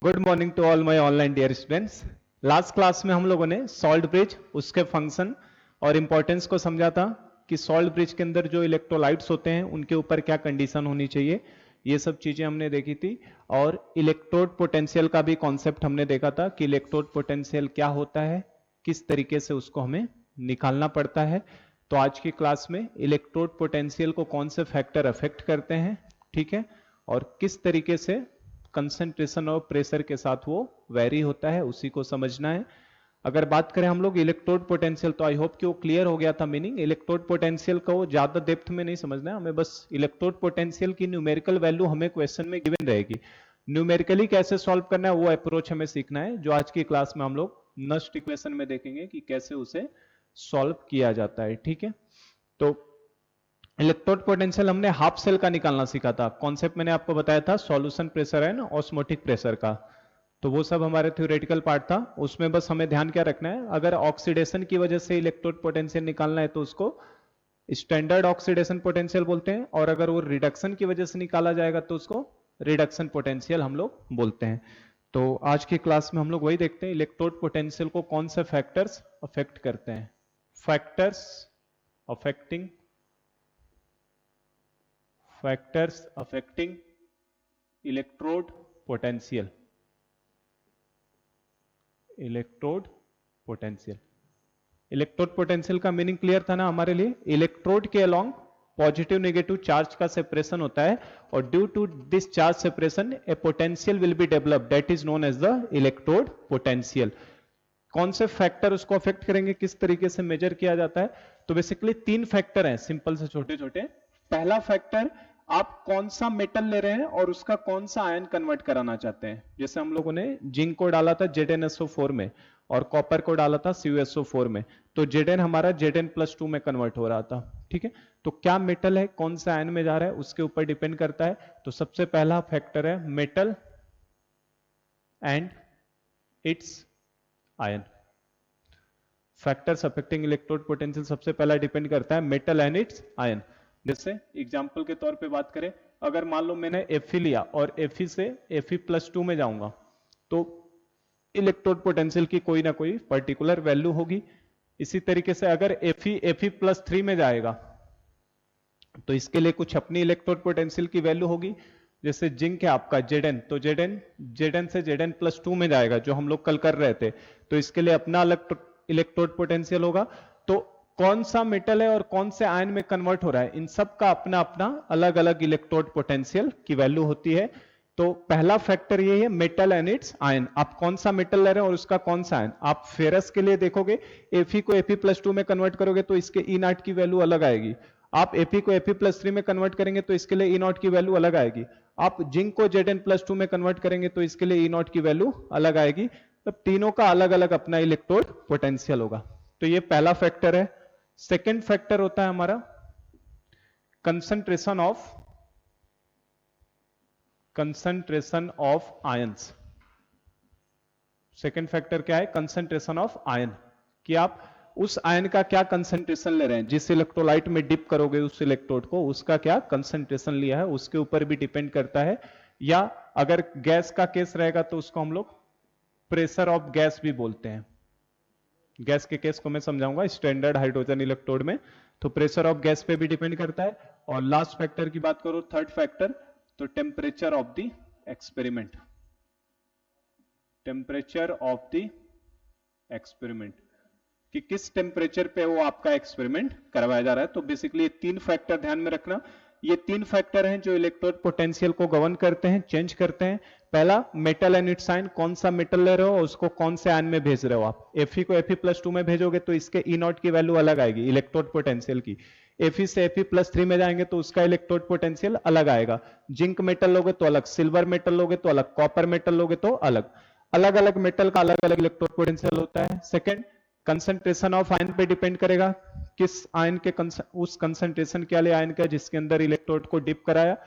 Good morning to all my online dear students. Last class में हम लोगों ने सॉल्ट ब्रिज, उसके फंक्शन और इंपॉर्टेंस को समझा था कि सॉल्ट ब्रिज के अंदर जो इलेक्ट्रोलाइट्स होते हैं उनके ऊपर क्या कंडीशन होनी चाहिए, ये सब चीजें हमने देखी थी। और इलेक्ट्रोड पोटेंशियल का भी कॉन्सेप्ट हमने देखा था कि इलेक्ट्रोड पोटेंशियल क्या होता है, किस तरीके से उसको हमें निकालना पड़ता है। तो आज की क्लास में इलेक्ट्रोड पोटेंशियल को कौन से फैक्टर अफेक्ट करते हैं, ठीक है, और किस तरीके से कंसंट्रेशन और प्रेशर के साथ वो वेरी होता है, उसी को समझना है। अगर बात करें हम लोग इलेक्ट्रोड पोटेंशियल, तो आई होप कि वो क्लियर हो गया था मीनिंग। इलेक्ट्रोड पोटेंशियल को ज्यादा डेप्थ में नहीं समझना है हमें, बस इलेक्ट्रोड पोटेंशियल की न्यूमेरिकल वैल्यू हमें क्वेश्चन में गिवन रहेगी। न्यूमेरिकली कैसे सॉल्व करना है वो अप्रोच हमें सीखना है, जो आज की क्लास में हम लोग नेक्स्ट इक्वेशन में देखेंगे कि कैसे उसे सॉल्व किया जाता है, ठीक है। तो इलेक्ट्रोड पोटेंशियल हमने हाफ सेल का निकालना सीखा था। कॉन्सेप्ट मैंने आपको बताया था solution pressure and osmotic pressure का, तो वो सब हमारे थ्योरेटिकल पार्ट था। उसमें बस हमें ध्यान क्या रखना है, अगर ऑक्सीडेशन की वजह से इलेक्ट्रोड पोटेंशियल निकालना है तो उसको स्टैंडर्ड ऑक्सीडेशन पोटेंशियल बोलते हैं, और अगर वो रिडक्शन की वजह से निकाला जाएगा तो उसको रिडक्शन पोटेंशियल हम लोग बोलते हैं। तो आज की क्लास में हम लोग वही देखते हैं, इलेक्ट्रोड पोटेंशियल को कौन से फैक्टर्स अफेक्ट करते हैं। Factors affecting electrode potential. Electrode potential का मीनिंग क्लियर था ना हमारे लिए। इलेक्ट्रोड के अलोंग पॉजिटिव नेगेटिव चार्ज का सेपरेशन होता है, और due to this charge separation a potential will be developed, that is known as the electrode potential. कौन से फैक्टर उसको अफेक्ट करेंगे, किस तरीके से मेजर किया जाता है, तो बेसिकली तीन फैक्टर हैं, सिंपल से छोटे छोटे। पहला फैक्टर, आप कौन सा मेटल ले रहे हैं और उसका कौन सा आयन कन्वर्ट कराना चाहते हैं। जैसे हम लोगों ने जिंक को डाला था ZnSO4 में और कॉपर को डाला था CuSO4 में, तो Zn हमारा Zn+2 में कन्वर्ट हो रहा था, ठीक है। तो क्या मेटल है, कौन सा आयन में जा रहा है, उसके ऊपर डिपेंड करता है। तो सबसे पहला फैक्टर है metal and it's ion. Factors affecting electrode potential सबसे पहला डिपेंड करता है मेटल एंड इट्स आयन। जैसे एग्जांपल के तौर पे बात करें, अगर मान लो मैंने Fe लिया और Fe से Fe+2 में जाऊंगा, तो इलेक्ट्रोड पोटेंशियल की कोई ना कोई पर्टिकुलर वैल्यू होगी। इसी तरीके से अगर Fe+3 में जाएगा तो इसके लिए कुछ अपनी इलेक्ट्रोड पोटेंशियल की वैल्यू होगी। जैसे जिंक है आपका Zn, तो Zn से Zn+2 में जाएगा, जो हम लोग कल कर रहे थे, तो इसके लिए अपना इलेक्ट्रोड पोटेंशियल होगा। तो कौन सा मेटल है और कौन से आयन में कन्वर्ट हो रहा है, इन सब का अपना अपना अलग अलग इलेक्ट्रोड पोटेंशियल की वैल्यू होती है। तो पहला फैक्टर ये है मेटल एंड इट्स आयन। आप कौन सा मेटल ले रहे हैं और उसका कौन सा आयन। आप फेरस के लिए देखोगे, Fe को Fe+2 में कन्वर्ट करोगे तो इसके E0 की वैल्यू अलग आएगी। आप Fe को Fe+3 में कन्वर्ट करेंगे तो इसके लिए E0 की वैल्यू अलग आएगी। आप जिंक को Zn+2 में कन्वर्ट करेंगे तो इसके लिए E0 की वैल्यू अलग आएगी। तब तीनों का अलग अलग अपना इलेक्ट्रोड पोटेंशियल होगा। तो ये पहला फैक्टर है। सेकेंड फैक्टर होता है हमारा concentration of ions. Second factor क्या है, कंसंट्रेशन ऑफ आयन, कि आप उस आयन का क्या कंसंट्रेशन ले रहे हैं। जिस इलेक्ट्रोलाइट में डिप करोगे उस इलेक्ट्रोड को, उसका क्या कंसंट्रेशन लिया है, उसके ऊपर भी डिपेंड करता है। या अगर गैस का केस रहेगा तो उसको हम लोग प्रेशर ऑफ गैस भी बोलते हैं। गैस के केस को मैं समझाऊंगा स्टैंडर्ड हाइड्रोजन इलेक्ट्रोड में, तो प्रेशर ऑफ गैस पे भी डिपेंड करता है। और लास्ट फैक्टर की बात करो, थर्ड फैक्टर, तो temperature of the experiment. Temperature of the experiment, कि किस टेम्परेचर पे वो आपका एक्सपेरिमेंट करवाया जा रहा है। तो बेसिकली ये तीन फैक्टर ध्यान में रखना। ये तीन फैक्टर हैं जो इलेक्ट्रोड पोटेंशियल को गवर्न करते हैं, चेंज करते हैं। पहला मेटल एंड इट्स आयन, कौन सा मेटल ले रहे हो और उसको कौन से आयन में भेज रहे हो। आप Fe को Fe+2 में भेजोगे तो इसके E0 की वैल्यू अलग आएगी इलेक्ट्रोड पोटेंशियल की। Fe से Fe+3 में जाएंगे तो उसका इलेक्ट्रोड पोटेंशियल अलग आएगा। जिंक मेटल लोगे तो अलग, सिल्वर मेटल लोगे तो अलग, कॉपर मेटल लोगे तो अलग। अलग अलग मेटल का अलग अलग इलेक्ट्रोड पोटेंशियल होता है। सेकेंड, कंसंट्रेशन ऑफ आयन पे डिपेंड करेगा, किस आयन के उस कंसंट्रेशन के वाले आयन का जिसके अंदर इलेक्ट्रोड को डिप कराया।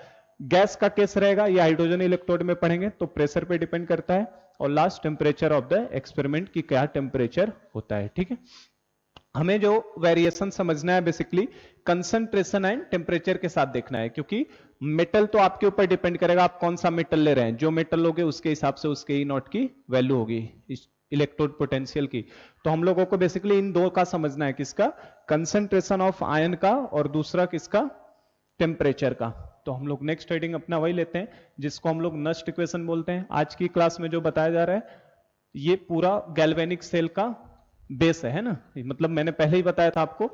गैस का केस रहेगा, या हाइड्रोजन इलेक्ट्रोड में पढ़ेंगे तो प्रेशर पे डिपेंड करता है। और last temperature of the experiment, की क्या टेम्परेचर होता है, ठीक है। हमें जो वेरिएशन समझना है बेसिकली कंसंट्रेशन एंड टेम्परेचर के साथ देखना है, क्योंकि मेटल तो आपके ऊपर डिपेंड करेगा आप कौन सा मेटल ले रहे हैं। जो मेटल लोगे उसके हिसाब से उसके ई नॉट की वैल्यू होगी इलेक्ट्रोड पोटेंशियल की। तो हम लोगों को बेसिकली इन दो का समझना है, किसका, कंसंट्रेशन ऑफ आयन का और दूसरा किसका, टेम्परेचर का। तो हम लोग नेक्स्ट हेडिंग अपना वही लेते हैं जिसको हम लोग नस्ट इक्वेशन बोलते हैं। आज की क्लास में जो बताया जा रहा है ये पूरा गैल्वेनिक सेल का बेस है ना, मतलब मैंने पहले ही बताया था आपको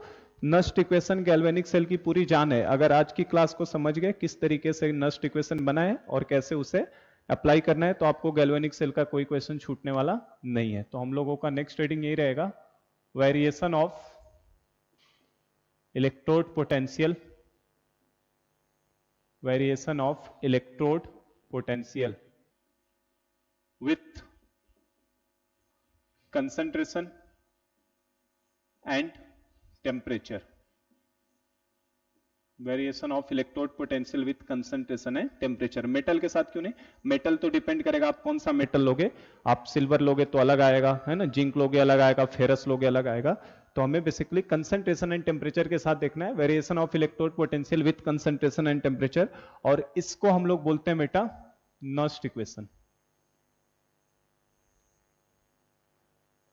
नस्ट इक्वेशन गैल्वेनिक सेल की पूरी जान है। अगर आज की क्लास को समझ गए किस तरीके से नस्ट इक्वेशन बना है और कैसे उसे अप्लाई करना है, तो आपको गैल्वेनिक सेल का कोई क्वेश्चन छूटने वाला नहीं है। तो हम लोगों का नेक्स्ट रीडिंग यही रहेगा, variation of electrode potential, variation of electrode potential with concentration and temperature, variation of electrode potential with concentration and temperature. Metal के साथ क्यों नहीं, मेटल तो डिपेंड करेगा आप कौन सा मेटल लोगे। आप सिल्वर लोगे तो अलग आएगा, है ना, जिंक लोगे अलग आएगा, फेरस लोगे अलग आएगा। तो हमें बेसिकली कंसंट्रेशन एंड टेम्परेचर के साथ देखना है, variation of electrode potential with concentration and temperature, और इसको हम लोग बोलते हैं बेटा नस्ट इक्वेशन।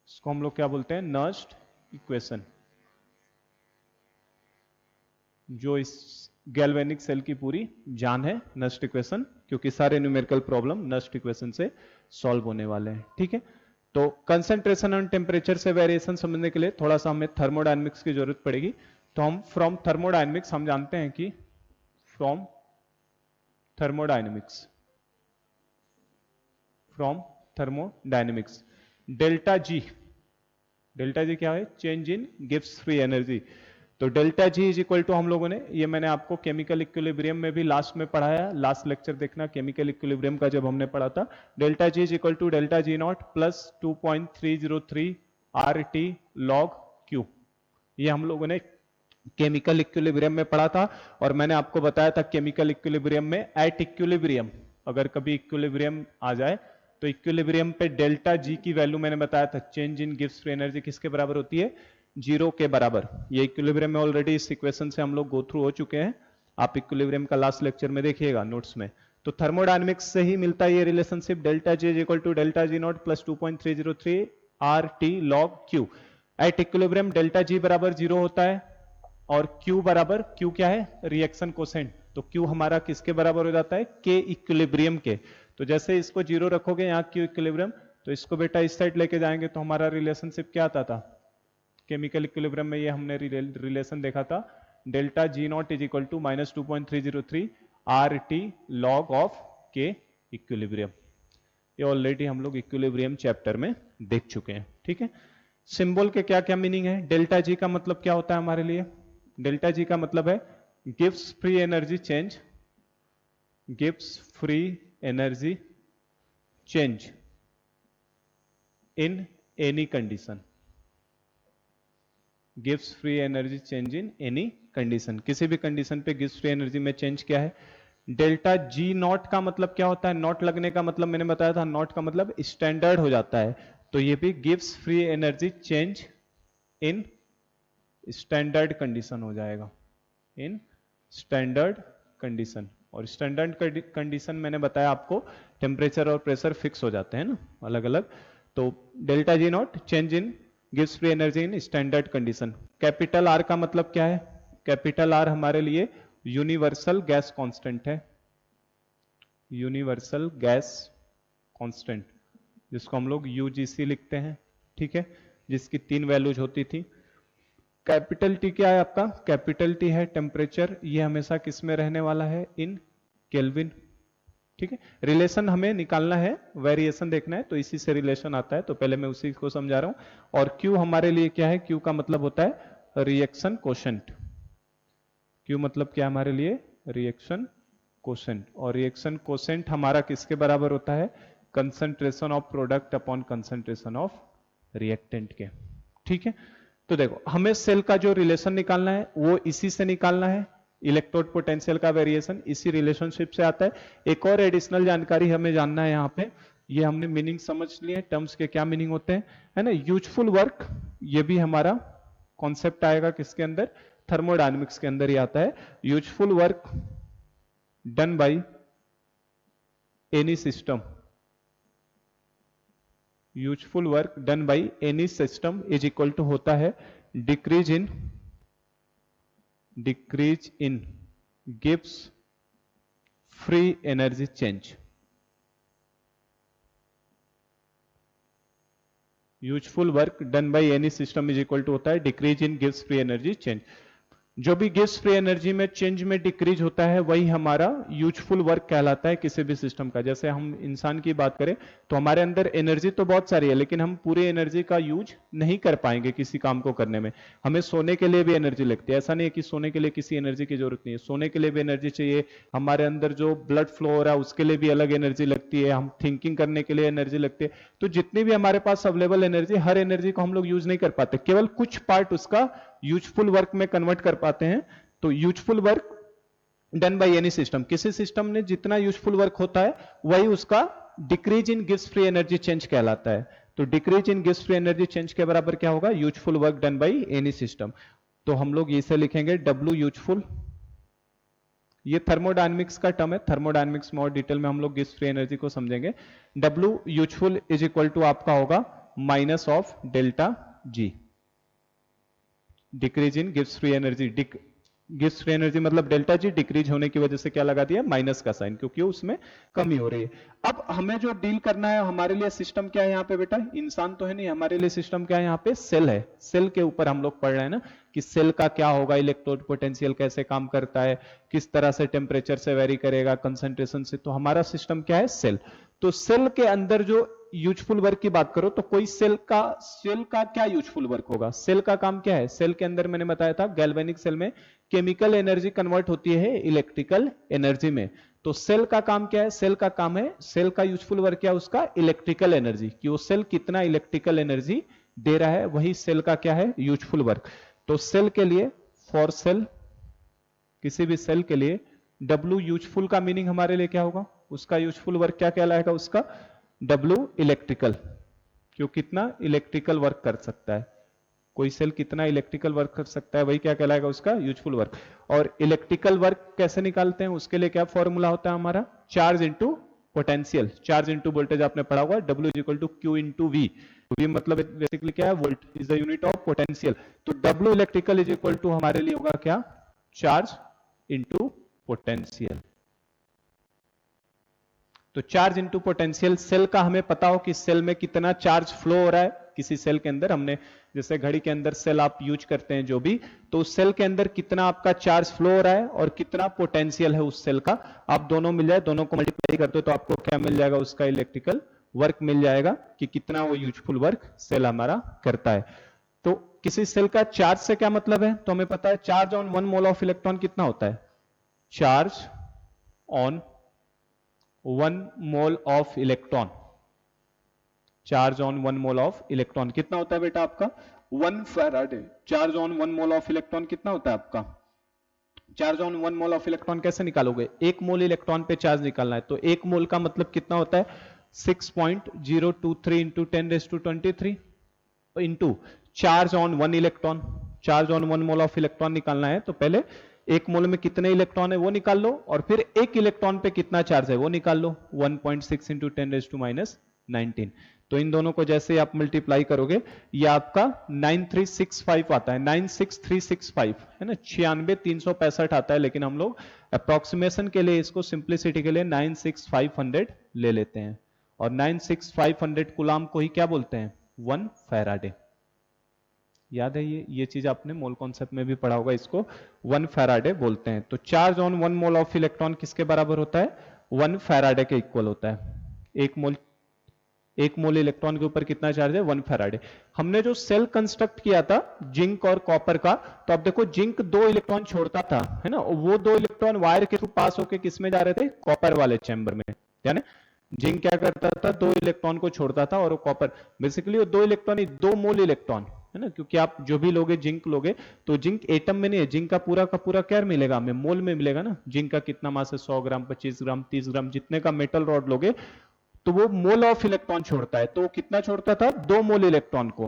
इसको हम लोग क्या बोलते हैं, नस्ट इक्वेशन, जो इस गैल्वेनिक सेल की पूरी जान है नस्ट इक्वेशन, क्योंकि सारे न्यूमेरिकल प्रॉब्लम नस्ट इक्वेशन से सॉल्व होने वाले हैं। ठीक है, तो कंसंट्रेशन एंड टेम्परेचर से वेरिएशन समझने के लिए थोड़ा सा हमें थर्मोडायनेमिक्स की जरूरत पड़ेगी। तो हम फ्रॉम थर्मोडायनेमिक्स हम जानते हैं कि from thermodynamics, from thermodynamics delta G, delta G क्या है, चेंज इन गिव्स फ्री एनर्जी। तो delta G is equal to, हम लोगों ने ये मैंने आपको केमिकल इक्विलिब्रियम में भी लास्ट में पढ़ाया, लास्ट लेक्चर देखना केमिकल इक्विलिब्रियम का जब हमने पढ़ा था। Delta G is equal to delta G not plus 2.303 R T log Q. ये हम लोगों ने केमिकल इक्विलिब्रियम में पढ़ा था, और मैंने आपको बताया था केमिकल इक्विलिब्रियम में एट इक्विलिब्रियम, अगर कभी इक्विलिब्रियम आ जाए तो इक्विलिब्रियम पे डेल्टा जी की वैल्यू मैंने बताया था, चेंज इन गिव्स फ्री एनर्जी किसके बराबर होती है, 0 के बराबर। ये इक्विलिब्रियम में ऑलरेडी इस इक्वेशन से हम लोग गो थ्रू हो चुके हैं, आप इक्विलिब्रियम का लास्ट लेक्चर में देखिएगा नोट्स में। तो थर्मोडायनेमिक्स से ही मिलता है ये relationship, delta G is equal to delta G not plus 2.303 R T log Q. At equilibrium delta G बराबर 0 होता है, और Q बराबर, Q क्या है, रिएक्शन कोसेंट। तो Q हमारा किसके बराबर हो जाता है, K इक्विलिब्रियम के। तो जैसे इसको 0 रखोगे यहाँ Q इक्विलिब्रियम, तो इसको बेटा इस साइड लेके जाएंगे तो हमारा रिलेशनशिप क्या आता था, केमिकल इक्विलिब्रियम में ये हमने रिलेशन देखा था, delta G not is equal to minus 2.303 R T log of K equilibrium. ये ऑलरेडी हम लोग इक्विलिब्रियम चैप्टर में देख चुके हैं। ठीक है, सिंबल के क्या क्या मीनिंग है, डेल्टा जी का मतलब क्या होता है हमारे लिए, डेल्टा जी का मतलब है gives free energy change, gives free energy change in any condition, gives free energy change in any condition, किसी भी कंडीशन पे गिव्स फ्री एनर्जी में चेंज क्या है। डेल्टा जी नॉट का मतलब क्या होता है, नॉट लगने का मतलब मैंने बताया था, नॉट का मतलब स्टैंडर्ड हो जाता है, तो ये भी गिव्स free energy change in standard condition हो जाएगा, इन स्टैंडर्ड कंडीशन। और स्टैंडर्ड कंडीशन मैंने बताया आपको टेम्परेचर और प्रेशर फिक्स हो जाते हैं ना अलग अलग। तो delta G not change in गिव्स free energy in standard condition. Capital R का मतलब क्या है, कैपिटल आर हमारे लिए यूनिवर्सल गैस कांस्टेंट है, यूनिवर्सल गैस कांस्टेंट, जिसको हम लोग यूजीसी लिखते हैं। ठीक है, जिसकी 3 वैल्यूज होती थी। कैपिटल टी क्या है आपका, कैपिटल टी है टेम्परेचर, ये हमेशा किस में रहने वाला है, इन केल्विन। ठीक है, रिलेशन हमें निकालना है, वेरिएशन देखना है, तो इसी से रिलेशन आता है, तो पहले मैं उसी को समझा रहा हूं। और क्यू हमारे लिए क्या है, क्यू का मतलब होता है रिएक्शन कोशेंट। क्यू मतलब क्या हमारे लिए, रिएक्शन कोशेंट। और रिएक्शन कोशेंट हमारा किसके बराबर होता है, concentration of product upon concentration of reactant के। ठीक है, तो देखो हमें सेल का जो रिलेशन निकालना है वो इसी से निकालना है, इलेक्ट्रोड पोटेंशियल का वेरिएशन इसी रिलेशनशिप से आता है। एक और एडिशनल जानकारी हमें जानना है यहाँ पे, ये हमने मीनिंग समझ लिए, टर्म्स के क्या मीनिंग होते हैं, है ना। यूजफुल वर्क, ये भी हमारा कॉन्सेप्ट आएगा किसके अंदर, थर्मोडायनेमिक्स के अंदर ही आता है। Useful work done by any system, useful work done by any system is equal to होता है डिक्रीज इन गिव्स free energy change. Useful work done by any system is equal to होता है डिक्रीज इन गिव्स free energy change. जो भी गिव्स free energy में चेंज में डिक्रीज होता है वही हमारा यूजफुल वर्क कहलाता है किसी भी सिस्टम का। जैसे हम इंसान की बात करें तो हमारे अंदर एनर्जी तो बहुत सारी है, लेकिन हम पूरी एनर्जी का यूज नहीं कर पाएंगे किसी काम को करने में। हमें सोने के लिए भी एनर्जी लगती है, ऐसा नहीं है कि सोने के लिए किसी एनर्जी की जरूरत नहीं है, सोने के लिए भी एनर्जी चाहिए। हमारे अंदर जो ब्लड फ्लो हो रहा है उसके लिए भी अलग एनर्जी लगती है, हम थिंकिंग करने के लिए एनर्जी लगती है। तो जितनी भी हमारे पास अवेलेबल एनर्जी, हर एनर्जी को हम लोग यूज नहीं कर पाते, केवल कुछ पार्ट उसका यूजफुल वर्क में कन्वर्ट कर पाते हैं। तो useful work done by any system, किसी सिस्टम में जितना यूजफुल वर्क होता है वही उसका डिक्रीज इन गिव्स फ्री एनर्जी चेंज कहलाता है। तो डिक्रीज इन गिव्स फ्री एनर्जी चेंज के बराबर क्या होगा, useful work done by any system. तो हम लोग इसे लिखेंगे W यूजफुल। ये थर्मोडायनेमिक्स का टर्म है, थर्मोडायनेमिक्स में और डिटेल में हम लोग गिव्स फ्री एनर्जी को समझेंगे। W useful is equal to आपका होगा minus of delta G। Decrease in गिव्स फ्री एनर्जी, गिव्स फ्री एनर्जी मतलब डेल्टा जी, डिक्रीज होने की वजह से क्या लगा दिया, माइनस का साइन, क्योंकि उसमें कमी हो रही है। अब हमें जो डील करना है, हमारे लिए सिस्टम क्या है यहाँ पे बेटा, इंसान तो है नहीं, हमारे लिए सिस्टम क्या है यहाँ पे, सेल है। सेल के ऊपर हम लोग पढ़ रहे हैं ना कि सेल का क्या होगा, इलेक्ट्रोड पोटेंशियल कैसे काम करता है, किस तरह से टेम्परेचर से वेरी करेगा, कंसंट्रेशन से। तो हमारा सिस्टम क्या है, सेल। तो सेल के अंदर जो यूजफुल वर्क की बात करो तो कोई सेल का क्या यूजफुल वर्क होगा, सेल का काम क्या है। सेल के अंदर मैंने बताया था गैल्वेनिक सेल में केमिकल एनर्जी कन्वर्ट होती है इलेक्ट्रिकल एनर्जी में। तो सेल का काम क्या है, सेल का काम है, सेल का यूजफुल वर्क क्या है उसका, इलेक्ट्रिकल एनर्जी, कि वो सेल कितना इलेक्ट्रिकल एनर्जी दे रहा है, वही सेल का क्या है, यूजफुल वर्क। तो सेल के लिए, फॉर सेल, किसी भी सेल के लिए W यूजफुल का मीनिंग हमारे लिए क्या होगा, उसका यूजफुल वर्क क्या कहलाएगा, उसका W इलेक्ट्रिकल, क्यों कितना इलेक्ट्रिकल वर्क कर सकता है, कोई सेल कितना इलेक्ट्रिकल वर्क कर सकता है वही क्या कहलाएगा उसका यूजफुल वर्क। और इलेक्ट्रिकल वर्क कैसे निकालते हैं, उसके लिए क्या फॉर्मूला होता है हमारा, charge into potential, charge into voltage आपने पढ़ा हुआ, W is equal to Q into V। V मतलब बेसिकली क्या है, volt is the unit of potential. तो W electrical is equal to हमारे लिए होगा क्या, चार्ज इंटू पोटेंशियल। तो चार्ज इंटू पोटेंशियल, सेल का हमें पता हो कि सेल में कितना चार्ज फ्लो हो रहा है किसी सेल के अंदर, हमने जैसे घड़ी के अंदर सेल आप यूज करते हैं जो भी, तो उस सेल के अंदर कितना आपका चार्ज फ्लो हो रहा है और कितना पोटेंशियल है उस सेल का, आप दोनों मिल जाए, दोनों को मल्टीप्लाई करते हो तो आपको क्या मिल जाएगा, उसका इलेक्ट्रिकल वर्क मिल जाएगा कि कितना वो यूजफुल वर्क सेल हमारा करता है। तो किसी सेल का चार्ज से क्या मतलब है, तो हमें पता है charge on 1 mole of electron कितना होता है, charge on 1 mole of electron, charge on 1 mole of electron कितना होता है बेटा आपका, 1 Faraday. Charge on 1 mole of electron कितना होता है आपका, charge on 1 mole of electron कैसे निकालोगे, 1 मोल इलेक्ट्रॉन पे चार्ज निकालना है, तो 1 मोल का मतलब कितना होता है, 6.023 into 10⁻23 into charge on 1 electron. Charge on 1 mole of electron निकालना है तो पहले 1 मोल में कितने इलेक्ट्रॉन है वो निकाल लो, और फिर 1 इलेक्ट्रॉन पे कितना चार्ज है वो निकाल लो, 1.6 इंटू 10⁻19। तो इन दोनों को जैसे आप मल्टीप्लाई करोगे ये आपका 9365 आता है, 96365 है ना, 96,365 आता है, लेकिन हम लोग अप्रोक्सीमेशन के लिए इसको सिंप्लिसिटी के लिए 96500 ले लेते हैं, और 96500 कूलाम को ही क्या बोलते हैं, 1 फैराडे। याद है ये चीज आपने मोल कॉन्सेप्ट में भी पढ़ा होगा, इसको 1 फैराडे बोलते हैं। तो charge on 1 mole of electron किसके बराबर होता है, 1 फैराडे के इक्वल होता है। 1 मोल इलेक्ट्रॉन के ऊपर कितना चार्ज है, 1 फैराडे। हमने जो सेल कंस्ट्रक्ट किया था जिंक और कॉपर का, तो अब देखो जिंक 2 इलेक्ट्रॉन छोड़ता था है ना, वो 2 इलेक्ट्रॉन वायर के थ्रू पास होकर किस में जा रहे थे, कॉपर वाले चैम्बर में, यानी जिंक क्या करता था, 2 इलेक्ट्रॉन को छोड़ता था, और वो कॉपर बेसिकली वो 2 इलेक्ट्रॉन, 2 मोल इलेक्ट्रॉन है ना, क्योंकि आप जो भी लोगे जिंक लोगे तो जिंक एटम में नहीं है, जिंक का पूरा क्या मिलेगा हमें, मोल में मिलेगा ना। जिंक का कितना मास है, 100 ग्राम, 25 ग्राम, 30 ग्राम, जितने का मेटल रॉड लोगे तो वो मोल ऑफ इलेक्ट्रॉन छोड़ता है। तो कितना छोड़ता था, 2 मोल इलेक्ट्रॉन को,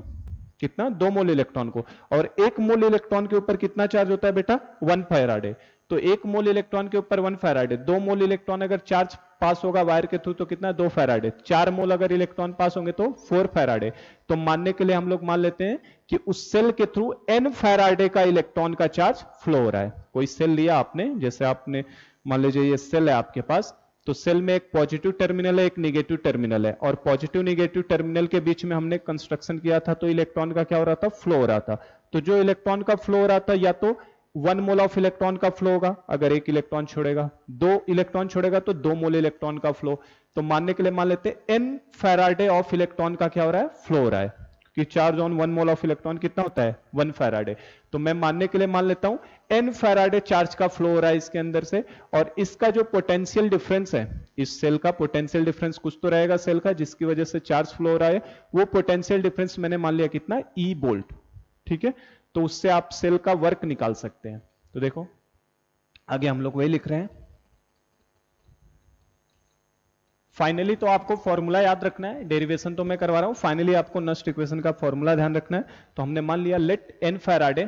कितना 2 मोल इलेक्ट्रॉन को, और 1 मोल इलेक्ट्रॉन के ऊपर कितना चार्ज होता है बेटा 1 फैराडे। तो 1 मोल इलेक्ट्रॉन के ऊपर 1 फैराडे, 2 मोल इलेक्ट्रॉन अगर चार्ज पास होगा वायर के थ्रू तो कितना 2 फैराडे, 4 मोल अगर इलेक्ट्रॉन पास होंगे तो 4 फैराडे। तो मानने के लिए हम लोग मान लेते हैं कि उस सेल के थ्रू n फैराडे का इलेक्ट्रॉन का चार्ज फ्लो हो रहा है। कोई सेल लिया आपने, जैसे आपने मान लीजिए ये सेल है आपके पास, तो सेल में एक पॉजिटिव टर्मिनल है एक निगेटिव टर्मिनल है, और पॉजिटिव निगेटिव टर्मिनल के बीच में हमने कंस्ट्रक्शन किया था, तो इलेक्ट्रॉन का क्या हो रहा था फ्लो हो रहा था। तो जो इलेक्ट्रॉन का फ्लो हो रहा था या तो 1 मोल ऑफ इलेक्ट्रॉन का फ्लो होगा, अगर 1 इलेक्ट्रॉन छोड़ेगा, 2 इलेक्ट्रॉन छोड़ेगा तो 2 मोल इलेक्ट्रॉन का फ्लो। तो मानने के लिए मान लेते हैं n फैराडे ऑफ इलेक्ट्रॉन का क्या हो रहा है फ्लो हो रहा है, कि charge on 1 mole of electron कितना होता है 1 फैराडे। तो मैं मानने के लिए मान लेता हूं n फैराडे चार्ज का फ्लो हो रहा है इसके अंदर से, और इसका जो पोटेंशियल डिफरेंस है, इस सेल का पोटेंशियल डिफरेंस कुछ तो रहेगा सेल का जिसकी वजह से चार्ज फ्लो हो रहा है, वो पोटेंशियल डिफरेंस मैंने मान लिया कितना E वोल्ट। ठीक है, तो उससे आप सेल का वर्क निकाल सकते हैं। तो देखो आगे हम लोग वही लिख रहे हैं। फाइनली तो आपको फॉर्मूला याद रखना है, डेरिवेशन तो मैं करवा रहा हूं, फाइनली आपको नस्ट इक्वेशन का फॉर्मूला ध्यान रखना है। तो हमने मान लिया लेट n फैराडे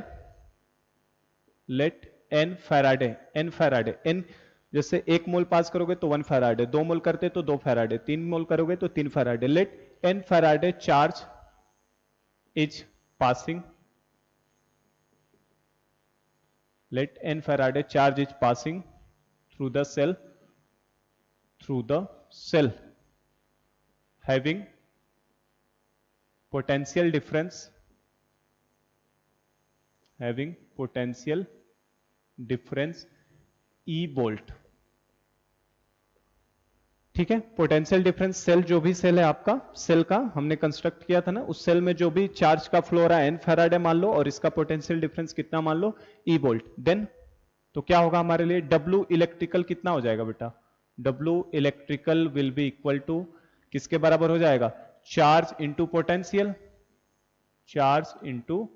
n, जैसे 1 मोल पास करोगे तो 1 फैराडे, 2 मोल करते तो 2 फैराडे, 3 मोल करोगे तो 3 faraday. Let n faraday charge is passing, let n farad charge is passing through the cell having potential difference E volt. ठीक है, पोटेंशियल डिफरेंस सेल, जो भी सेल है आपका सेल का हमने कंस्ट्रक्ट किया था ना, उस सेल में जो भी चार्ज का फ्लो रहा है n फैराडे मान लो, और इसका पोटेंशियल डिफरेंस कितना मान लो E वोल्ट। देन तो क्या होगा हमारे लिए W इलेक्ट्रिकल कितना हो जाएगा बेटा, W electrical will be equal to किसके बराबर हो जाएगा, charge into potential, charge into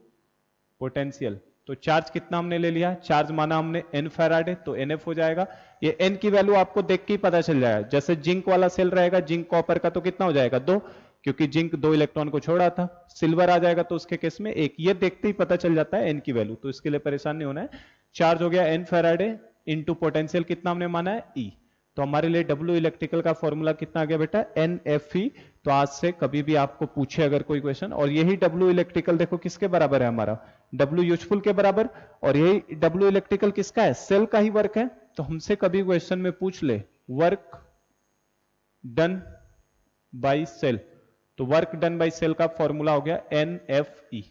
potential. तो चार्ज कितना हमने ले लिया, चार्ज माना हमने n फैराडे, तो NF हो जाएगा। ये n की वैल्यू आपको देख के ही पता चल जाएगा, जैसे जिंक वाला सेल रहेगा, जिंक कॉपर का तो कितना हो जाएगा 2, क्योंकि जिंक 2 इलेक्ट्रॉन को छोड़ा था। सिल्वर आ जाएगा तो उसके केस में 1, ये देखते ही पता चल जाता है n की वैल्यू, तो इसके लिए परेशान नहीं होना है। चार्ज हो गया n फैराडे इंटू पोटेंशियल कितना हमने माना है E। तो हमारे लिए W इलेक्ट्रिकल का फॉर्मूला कितना आ गया बेटा NFE। तो आज से कभी भी आपको पूछे अगर कोई क्वेश्चन, और यही W इलेक्ट्रिकल देखो किसके बराबर है हमारा, W यूजफुल के बराबर, और यही W इलेक्ट्रिकल किसका है, सेल का ही वर्क है। तो हमसे कभी क्वेश्चन में पूछ ले वर्क डन बाय सेल, तो वर्क डन बाय सेल का फॉर्मूला हो गया NFE।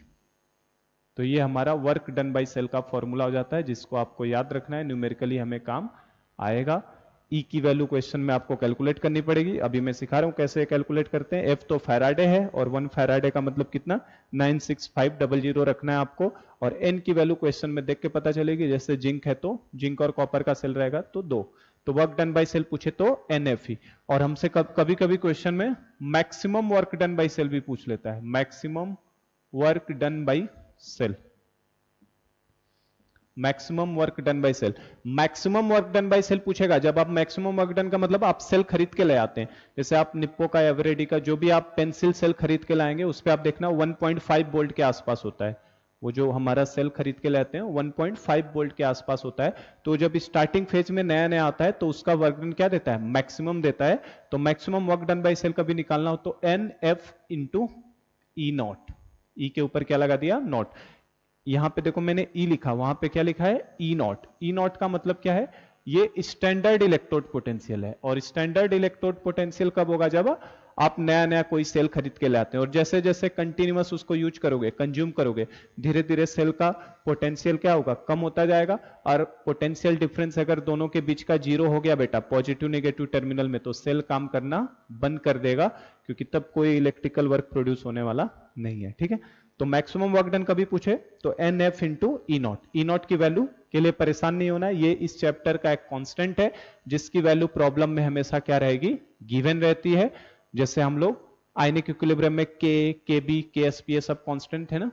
तो ये हमारा वर्क डन बाय सेल का फॉर्मूला हो जाता है, जिसको आपको याद रखना है, न्यूमेरिकली हमें काम आएगा। E की वैल्यू क्वेश्चन में आपको कैलकुलेट करनी पड़ेगी, अभी मैं सिखा रहा हूं कैसे कैलकुलेट करते हैं। F तो फैराडे है, और 1 फैराडे का मतलब कितना 96500 रखना है आपको, और N की वैल्यू क्वेश्चन में देख के पता चलेगी, जैसे जिंक है तो जिंक और कॉपर का सेल रहेगा तो 2, तो वर्क डन बाय सेल पूछे तो NFE। और हमसे कभी कभी क्वेश्चन में maximum work done by cell भी पूछ लेता है, maximum work done by cell, maximum work done by cell. Maximum work done by cell पूछेगा जब आप मैक्सिमम वर्क डन का मतलब आप सेल खरीद के ले आते हैं, जैसे आप निप्पो का एवरेडी का जो भी आप पेंसिल सेल खरीद के लाएंगे उस पे आप देखना 1.5 वोल्ट के आसपास होता है, वो जो हमारा सेल खरीद के लाते हैं 1.5 वोल्ट के आसपास होता है। तो जब स्टार्टिंग फेज में नया नया आता है तो उसका वर्क डन क्या देता है, मैक्सिमम देता है। तो maximum work done by cell कभी निकालना हो तो NF into E not, E के ऊपर क्या लगा दिया नॉट, यहां पे देखो मैंने E लिखा, वहां पे क्या लिखा है E नॉट। E नॉट का मतलब क्या है, ये स्टैंडर्ड इलेक्ट्रोड पोटेंशियल है, और स्टैंडर्ड इलेक्ट्रोड पोटेंशियल कब होगा, जब आप नया नया कोई सेल खरीद के लाते हैं, और जैसे जैसे कंटिन्यूअस उसको यूज करोगे कंज्यूम करोगे, धीरे धीरे सेल का पोटेंशियल क्या होगा, कम होता जाएगा। और पोटेंशियल डिफरेंस अगर दोनों के बीच का 0 हो गया बेटा पॉजिटिव नेगेटिव टर्मिनल में, तो सेल काम करना बंद कर देगा, क्योंकि तब कोई इलेक्ट्रिकल वर्क प्रोड्यूस होने वाला नहीं है। ठीक है, तो मैक्सिमम वर्क डन कभी पूछे तो NF into E not. E not की वैल्यू के लिए परेशान नहीं होना, ये इस चैप्टर का एक कांस्टेंट है, जिसकी वैल्यू प्रॉब्लम में हमेशा क्या रहेगी, गिवन रहती है। जैसे हम लोग आयनिक इक्विलिब्रियम में K, KB, KSP ये सब कांस्टेंट है ना,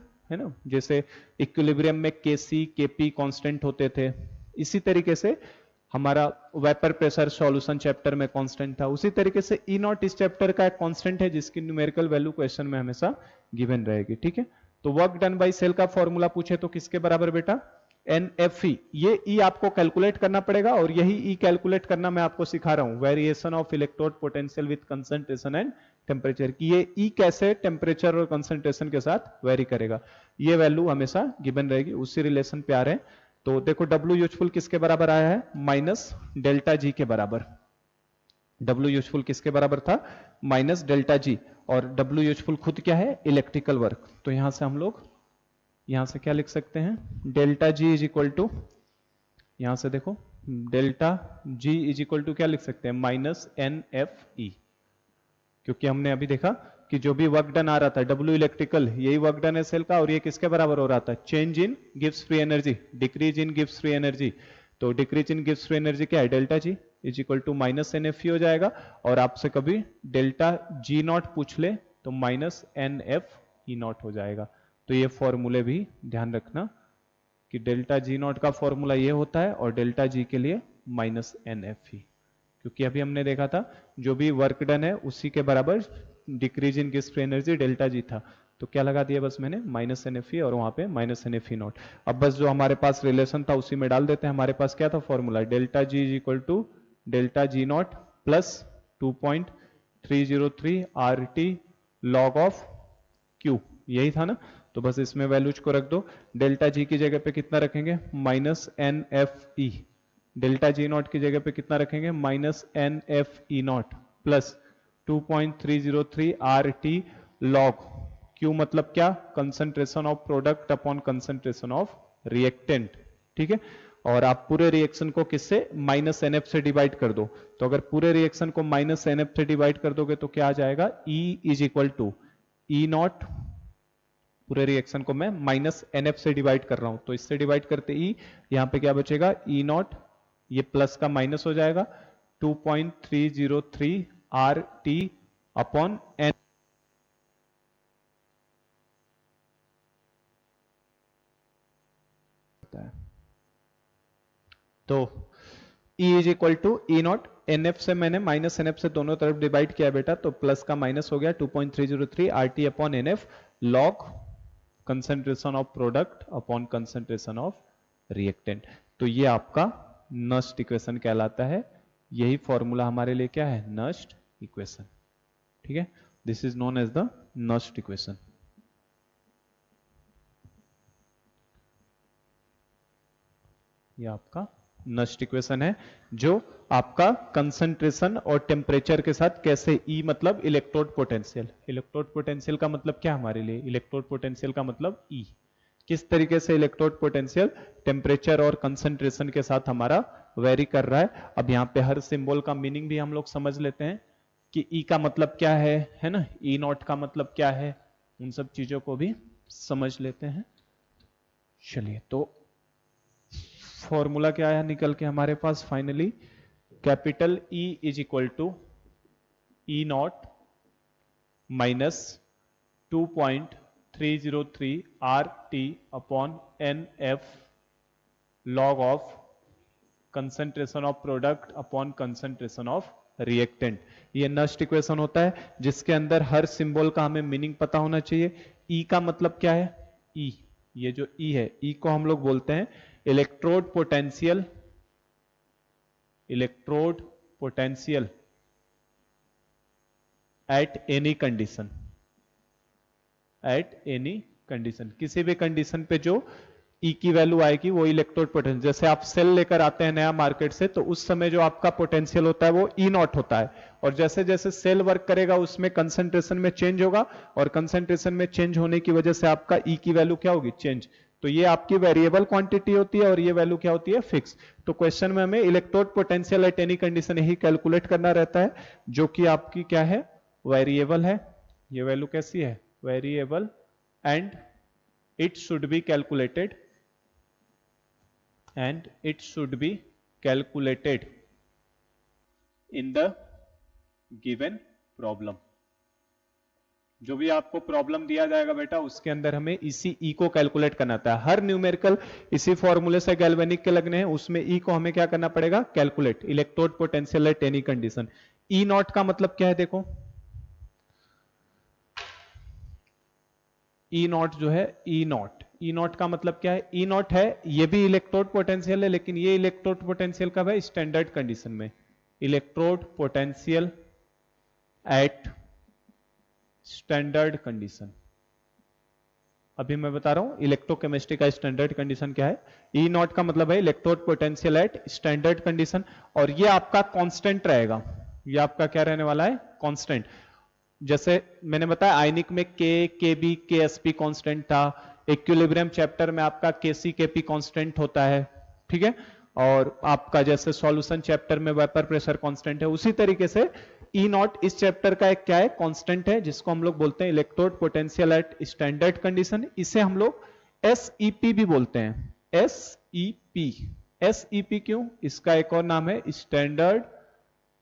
जैसे इक्विलिब्रियम में KC, KP कांस्टेंट होते थे, इसी तरीके से हमारा वेपर प्रेशर सॉल्यूशन चैप्टर में कांस्टेंट था, उसी तरीके से E नॉट इस चैप्टर का एक कांस्टेंट है, जिसकी न्यूमेरिकल वैल्यू क्वेश्चन में हमेशा गिवन रहेगी। ठीक है, तो वर्क डन बाई सेल का फॉर्मूला पूछे तो किसके बराबर बेटा, NFE। ये E आपको कैलकुलेट करना पड़ेगा और यही E कैलकुलेट करना मैं आपको सिखा रहा हूं, variation of electrode potential with concentration and temperature की ये E कैसे टेम्परेचर और कंसंट्रेशन के साथ वेरी करेगा। ये वैल्यू हमेशा गिवन रहेगी, उसी रिलेशन पे आ रहे हैं। तो देखो W यूजफुल किसके बराबर आया है, माइनस डेल्टा जी के बराबर। W यूजफुल किसके बराबर था, माइनस डेल्टा जी, और W यूजफुल खुद क्या है, इलेक्ट्रिकल वर्क। तो यहां से हम लोग यहां से क्या लिख सकते हैं, delta G is equal to, यहां से देखो delta G is equal to क्या लिख सकते हैं, माइनस NFE, क्योंकि हमने अभी देखा कि जो भी वर्क डन आ रहा था W इलेक्ट्रिकल, यही वर्क डन है सेल का, और ये किसके बराबर हो रहा था, चेंज इन गिव्स फ्री एनर्जी, डिक्रीज इन गिव्स फ्री एनर्जी। तो डिक्रीज इन गिव्स फ्री एनर्जी क्या है, delta G is equal to minus NFE हो जाएगा। और आपसे कभी डेल्टा जी नॉट पूछ ले तो माइनस NFE नॉट हो जाएगा। तो ये फॉर्मूले भी ध्यान रखना कि डेल्टा जी नॉट का फॉर्मूला ये होता है और डेल्टा जी के लिए माइनस NFE, क्योंकि अभी हमने देखा था जो भी वर्क डन है उसी के बराबर डिक्रीज इन गिव्स फ्री एनर्जी डेल्टा जी था। तो क्या लगा दिया बस मैंने, माइनस NFE और वहां पे माइनस NFE नॉट। अब बस जो हमारे पास रिलेशन था उसी में डाल देते हैं। हमारे पास क्या था formula, delta G is equal to delta G not plus 2.303 RT log of Q, यही था ना। तो बस इसमें वैल्यूज को रख दो, डेल्टा जी की जगह पे कितना रखेंगे, minus NFE, delta G not की जगह पे कितना रखेंगे, minus NFE not plus 2.303 RT log Q, मतलब क्या, concentration of product upon concentration of reactant, ठीक है। और आप पूरे रिएक्शन को किससे, माइनस NF से डिवाइड कर दो। तो अगर पूरे रिएक्शन को माइनस NF से डिवाइड कर दोगे तो क्या आ जाएगा, E is equal to E not, पूरे रिएक्शन को मैं माइनस NF से डिवाइड कर रहा हूं तो इससे डिवाइड करते E, यहां पे क्या बचेगा, E नॉट, ये प्लस का माइनस हो जाएगा, 2.303 RT अपॉन N। तो E is equal to E not, NF से मैंने माइनस NF से दोनों तरफ डिवाइड किया बेटा, तो प्लस का माइनस हो गया 2.303 RT upon NF log concentration of product upon concentration of reactant. तो ये आपका नस्ट इक्वेशन कहलाता है। यही फॉर्मूला हमारे लिए क्या है, नस्ट इक्वेशन, ठीक है। This is known as the Nernst equation. ये आपका नस्ट इक्वेशन है जो आपका कंसंट्रेशन और टेम्परेचर के साथ कैसे, E मतलब इलेक्ट्रोड पोटेंशियल, इलेक्ट्रोड पोटेंशियल का मतलब क्या हमारे लिए, इलेक्ट्रोड पोटेंशियल का मतलब E, किस तरीके से इलेक्ट्रोड पोटेंशियल टेम्परेचर और कंसंट्रेशन के साथ हमारा वेरी कर रहा है। अब यहाँ पे हर सिंबल का मीनिंग भी हम लोग समझ लेते हैं कि E का मतलब क्या है ना, E नॉट का मतलब क्या है, उन सब चीजों को भी समझ लेते हैं। चलिए, तो फॉर्मूला क्या आया निकल के हमारे पास finally, capital E is equal to E naught minus 2.303 RT upon NF log of concentration of product upon concentration of reactant. ये नस्ट इक्वेशन होता है जिसके अंदर हर सिंबल का हमें मीनिंग पता होना चाहिए। E का मतलब क्या है, E, ये जो E है, E को हम लोग बोलते हैं electrode potential, electrode potential at any condition, at any condition, किसी भी कंडीशन पे जो E की वैल्यू आएगी वो इलेक्ट्रोड पोटेंशियल। जैसे आप सेल लेकर आते हैं नया मार्केट से, तो उस समय जो आपका पोटेंशियल होता है वो E नॉट होता है, और जैसे जैसे सेल वर्क करेगा उसमें कंसंट्रेशन में चेंज होगा, और कंसंट्रेशन में चेंज होने की वजह से आपका E की वैल्यू क्या होगी, चेंज। तो ये आपकी वेरिएबल क्वांटिटी होती है और ये वैल्यू क्या होती है, फिक्स। तो क्वेश्चन में हमें electrode potential at any condition यही कैलकुलेट करना रहता है, जो कि आपकी क्या है, वेरिएबल है। ये वैल्यू कैसी है, variable, and it should be calculated, and it should be calculated in the given problem। जो भी आपको प्रॉब्लम दिया जाएगा बेटा उसके अंदर हमें इसी E को कैलकुलेट करना था। हर न्यूमेरिकल इसी फॉर्मूले से गैल्वेनिक के लगने हैं, उसमें E को हमें क्या करना पड़ेगा, calculate, electrode potential at any condition. E not का मतलब क्या है, देखो ई नॉट जो है, ई नॉट का मतलब क्या है? ई नॉट है, ये भी इलेक्ट्रोड पोटेंशियल है, लेकिन ये इलेक्ट्रोड पोटेंशियल कब है? स्टैंडर्ड कंडीशन में। Electrode potential at standard condition. अभी मैं बता रहा हूं इलेक्ट्रोकेमिस्ट्री का स्टैंडर्ड कंडीशन क्या है। ई नॉट का मतलब है electrode potential at standard condition, और ये आपका कांस्टेंट रहेगा। ये आपका क्या रहने वाला है? कांस्टेंट। जैसे मैंने बताया आयनिक में के बी के एस पी कॉन्स्टेंट था, इक्विलिब्रियम चैप्टर में आपका के सी के पी कॉन्स्टेंट होता है, ठीक है। और आपका जैसे सॉल्यूशन चैप्टर में वेपर प्रेशर कांस्टेंट है, उसी तरीके से ई नॉट इस चैप्टर का एक क्या है? कांस्टेंट है, जिसको हम लोग बोलते हैं electrode potential at standard condition. इसे हम लोग एसईपी भी बोलते हैं, एसईपी। एसईपी क्यों? इसका एक और नाम है standard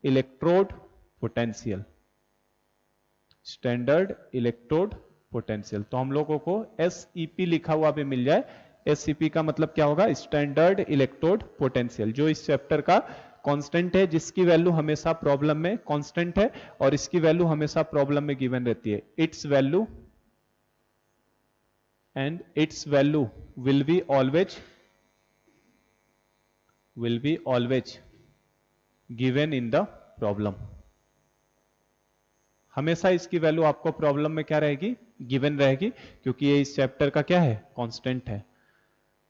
electrode potential, standard electrode potential. तो हम लोगों को एसईपी लिखा हुआ भी मिल जाए। एसईपी का मतलब क्या होगा? स्टैंडर्ड इलेक्ट्रोड पोटेंशियल, जो इस चैप्टर का कांस्टेंट है, जिसकी वैल्यू हमेशा प्रॉब्लम में कांस्टेंट है, और इसकी वैल्यू हमेशा प्रॉब्लम में गिवन रहती है। It's value and it's value will be always given in the problem. हमेशा इसकी वैल्यू आपको प्रॉब्लम में क्या रहेगी? गिवन रहेगी, क्योंकि ये इस चैप्टर का क्या है? कांस्टेंट है।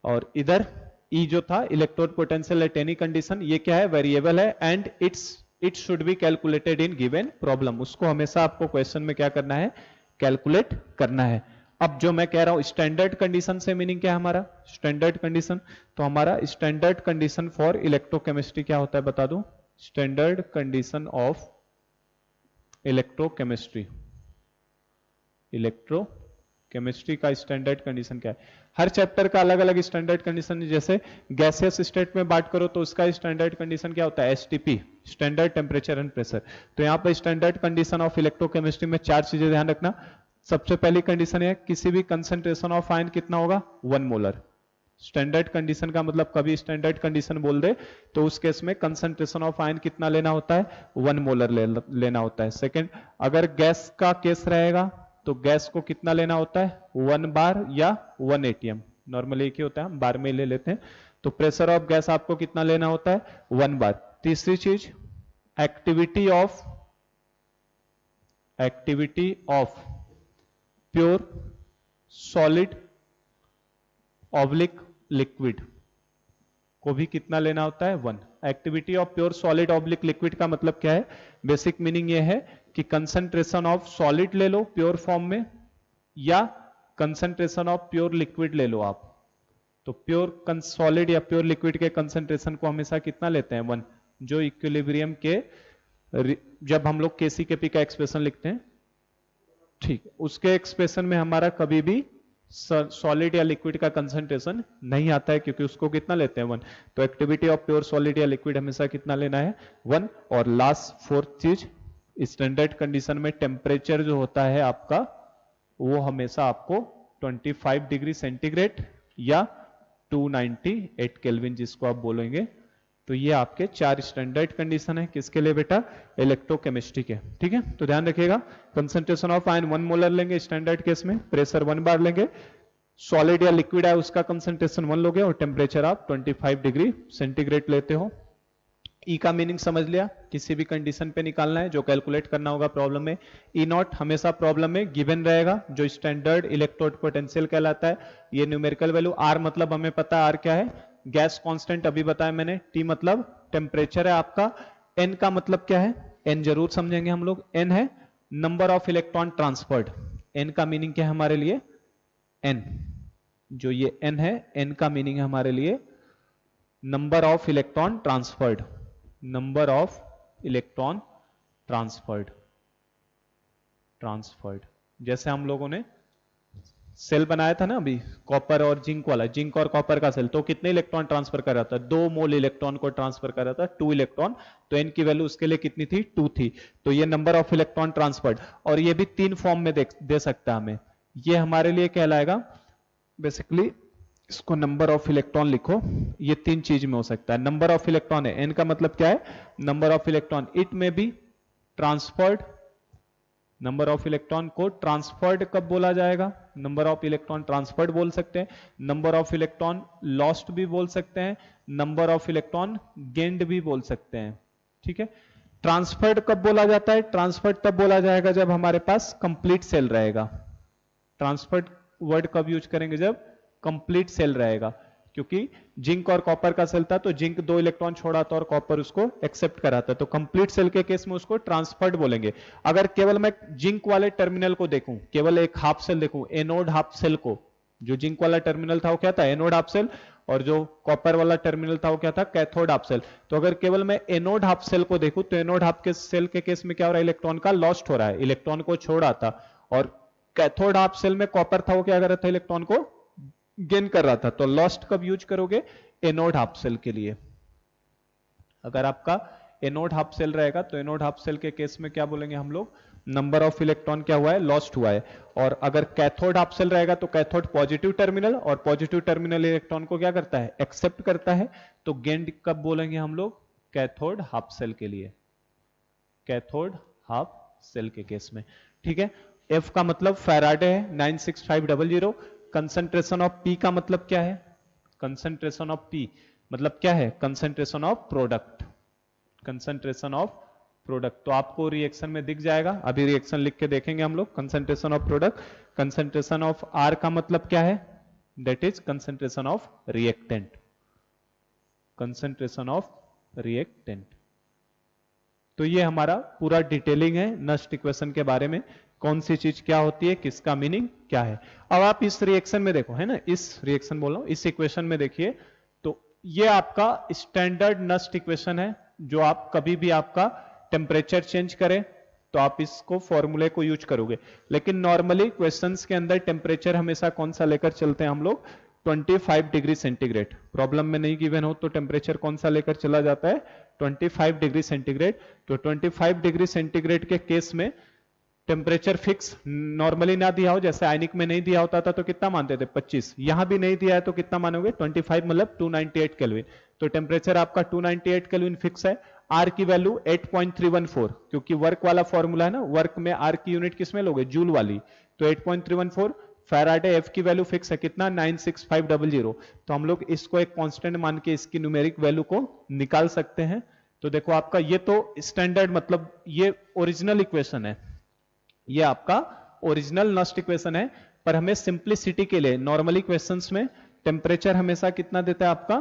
और इधर ई जो था electrode potential at any condition, ये क्या है? वेरिएबल है, and it should be calculated in given problem. उसको हमेशा आपको क्वेश्चन में क्या करना है? कैलकुलेट करना है। अब जो मैं कह रहा हूं स्टैंडर्ड कंडीशन से मीनिंग क्या है हमारा? स्टैंडर्ड कंडीशन, तो हमारा स्टैंडर्ड कंडीशन फॉर इलेक्ट्रोकेमिस्ट्री क्या होता है बता दूं? Standard condition of electrochemistry. Electrochemistry का स्टैंडर्ड कंडीशन क्या है? हर चैप्टर का अलग अलग स्टैंडर्ड कंडीशन। जैसे गैसियस स्टेट में बात करो तो उसका स्टैंडर्ड कंडीशन क्या होता है? STP, standard temperature and pressure. तो यहां पर स्टैंडर्ड कंडीशन ऑफ इलेक्ट्रोकेमिस्ट्री में 4 चीजें ध्यान रखना। सबसे पहली कंडीशन है किसी भी कंसंट्रेशन ऑफ आयन कितना होगा? 1 मोलर। स्टैंडर्ड कंडीशन का मतलब कभी स्टैंडर्ड कंडीशन बोल दे तो उस केस में कंसंट्रेशन ऑफ आयन कितना लेना होता है? 1 मोलर लेना होता है। सेकंड, अगर गैस का केस रहेगा तो गैस को कितना लेना होता है? 1 बार या 1 एटीएम। नॉर्मली एक ही होता है, हम बार में ले लेते हैं। तो प्रेशर ऑफ गैस आपको कितना लेना होता है? 1 बार। तीसरी चीज, activity of pure solid oblique liquid को भी कितना लेना होता है? 1। Activity of pure solid oblique liquid का मतलब क्या है? बेसिक मीनिंग ये है कि कंसंट्रेशन ऑफ सॉलिड ले लो प्योर फॉर्म में, या कंसंट्रेशन ऑफ प्योर लिक्विड ले लो आप। तो प्योर सॉलिड या प्योर लिक्विड के कंसंट्रेशन को हमेशा कितना लेते हैं? 1। जो इक्विलिब्रियम के जब हम लोग केसीकेपी का एक्सप्रेशन लिखते हैं, ठीक, उसके एक्सप्रेशन में हमारा कभी भी सॉलिड या लिक्विड का कंसंट्रेशन नहीं आता है, क्योंकि उसको कितना लेते हैं? 1। तो एक्टिविटी ऑफ प्योर सॉलिड या लिक्विड हमेशा कितना लेना है? 1। और लास्ट 4th चीज, स्टैंडर्ड कंडीशन में टेम्परेचर जो होता है आपका, वो हमेशा आपको 25 डिग्री सेंटीग्रेड या 298 केल्विन जिसको आप बोलेंगे। तो ये आपके 4 स्टैंडर्ड कंडीशन है किसके लिए बेटा? इलेक्ट्रोकेमिस्ट्री के। ठीक है, तो ध्यान रखिएगा, कंसंट्रेशन ऑफ आयन 1 मोलर लेंगे स्टैंडर्ड केस में, प्रेशर 1 बार लेंगे, सॉलिड या लिक्विड है उसका कंसंट्रेशन 1 लोगे, और टेम्परेचर आप 25 डिग्री सेंटीग्रेड लेते हो। ई का मीनिंग समझ लिया, किसी भी कंडीशन पे निकालना है जो कैलकुलेट करना होगा प्रॉब्लम में। ई नॉट हमेशा प्रॉब्लम में गिवन रहेगा, जो स्टैंडर्ड इलेक्ट्रोड पोटेंशियल कहलाता है। ये न्यूमेरिकल वैल्यू, आर मतलब हमें पता है आर क्या है, गैस कांस्टेंट अभी बताया मैंने, टी मतलब टेम्परेचर है आपका, एन का मतलब क्या है, एन जरूर समझेंगे हम लोग, एन है number of electron transferred. N का मीनिंग क्या है हमारे लिए? एन, जो ये एन है, एन का मीनिंग है हमारे लिए number of electron transferred, number of electron transferred. जैसे हम लोगों ने सेल बनाया था ना अभी, कॉपर और जिंक वाला, जिंक और कॉपर का सेल, तो कितने इलेक्ट्रॉन ट्रांसफर कर रहा था? 2 मोल इलेक्ट्रॉन को ट्रांसफर कर रहा था, 2 इलेक्ट्रॉन। तो एन की वैल्यू उसके लिए कितनी थी? 2 थी। तो ये नंबर ऑफ इलेक्ट्रॉन ट्रांसफर्ड, और ये भी 3 फॉर्म में दे सकता है हमें। ये हमारे लिए कहलाएगा बेसिकली, इसको नंबर ऑफ इलेक्ट्रॉन लिखो, ये 3 चीज में हो सकता है। नंबर ऑफ इलेक्ट्रॉन है, एन का मतलब क्या है? नंबर ऑफ इलेक्ट्रॉन, इट में be transferred number of electron को ट्रांसफर्ड कब बोला जाएगा? नंबर ऑफ इलेक्ट्रॉन ट्रांसफर्ड बोल सकते हैं, नंबर ऑफ इलेक्ट्रॉन लॉस्ट भी बोल सकते हैं, नंबर ऑफ इलेक्ट्रॉन गेन्ड भी बोल सकते हैं। ठीक है, ट्रांसफर्ड कब बोला जाता है? ट्रांसफर्ड तब बोला जाएगा जब हमारे पास कंप्लीट सेल रहेगा। ट्रांसफर्ड वर्ड कब यूज करेंगे? जब कंप्लीट सेल रहेगा, क्योंकि जिंक और कॉपर का सेल था तो जिंक 2 इलेक्ट्रॉन छोड़ा था और कॉपर उसको एक्सेप्ट करा था, तो कंप्लीट सेल के केस में उसको ट्रांसफर्ड बोलेंगे। अगर केवल मैं जिंक वाले टर्मिनल को देखूं, केवल एक हाफ सेल देखूं, एनोड हाफ सेल को, जो जिंक वाला टर्मिनल था वो क्या था? एनोड हाफ सेल, और जो कॉपर वाला टर्मिनल था वो क्या था? Cathode half cell. तो अगर केवल मैं एनोड हाफ सेल को देखूं तो एनोड हाफ के सेल के केस में क्या हो रहा है? इलेक्ट्रॉन का लॉस्ट हो रहा है, इलेक्ट्रॉन को छोड़ा था। और कैथोड हाफ सेल में कॉपर था, वो क्या कर रहा था? इलेक्ट्रॉन को गेन कर रहा था। तो लॉस्ट कब यूज करोगे? एनोड हाफ सेल के लिए। अगर आपका एनोड हाफ सेल रहेगा तो एनोड हाफ सेल के केस में क्या बोलेंगे हम लोग? नंबर ऑफ इलेक्ट्रॉन क्या हुआ है? लॉस्ट हुआ है। और अगर कैथोड हाफ सेल रहेगा तो कैथोड पॉजिटिव टर्मिनल, और पॉजिटिव टर्मिनल इलेक्ट्रॉन को क्या करता है? एक्सेप्ट करता है। तो गेंड कब बोलेंगे हम लोग? कैथोड हाफ सेल के लिए, कैथोड हाफ सेल के केस में। ठीक है, एफ का मतलब फैराडे है 96500। कंसंट्रेशन ऑफ पी का मतलब क्या है? कंसंट्रेशन ऑफ पी मतलब क्या है? Concentration of product, concentration of product. तो आपको रिएक्शन में दिख जाएगा, अभी रिएक्शन लिख के देखेंगे हम लोग। Concentration of product, concentration of R का मतलब क्या है? That is concentration of reactant, concentration of reactant. तो ये हमारा पूरा डिटेलिंग है नस्ट इक्वेशन के बारे में, कौन सी चीज क्या होती है, किसका मीनिंग क्या है। अब आप इस रिएक्शन में देखो, है ना, इस रिएक्शन बोल रहा हूं, इस इक्वेशन में देखिए, तो ये आपका स्टैंडर्ड नस्ट इक्वेशन है, जो आप कभी भी आपका टेम्परेचर चेंज करें तो आप इसको फॉर्मूले को यूज करोगे। लेकिन नॉर्मली क्वेश्चंस के अंदर टेम्परेचर हमेशा कौन सा लेकर चलते हैं हम लोग? 25 डिग्री सेंटीग्रेड। प्रॉब्लम में नहीं गिवन हो तो टेम्परेचर कौन सा लेकर चला जाता है? 25 डिग्री सेंटीग्रेड। तो 25 डिग्री सेंटीग्रेड के केस में टेम्परेचर फिक्स नॉर्मली ना दिया हो, जैसे आयनिक में नहीं दिया होता था तो कितना मानते थे? 25। यहां भी नहीं दिया है तो कितना मानोगे? 25 मतलब 298 केल्विन। तो टेम्परेचर आपका 298 केल्विन फिक्स है। आर की वैल्यू 8.314, क्योंकि वर्क वाला फॉर्मूला है ना, वर्क में आर की यूनिट किसमें लोगे? जूल वाली। तो 8.314। फैराडे एफ की वैल्यू फिक्स है कितना? 96500। तो हम लोग इसको एक कांस्टेंट मान के इसकी न्यूमेरिक वैल्यू को निकाल सकते हैं। तो देखो आपका ये तो स्टैंडर्ड, मतलब ये ओरिजिनल इक्वेशन है, ये आपका ओरिजिनल नस्ट इक्वेशन है। पर हमें सिंप्लिसिटी के लिए नॉर्मली क्वेश्चंस में टेम्परेचर हमेशा कितना देता है आपका?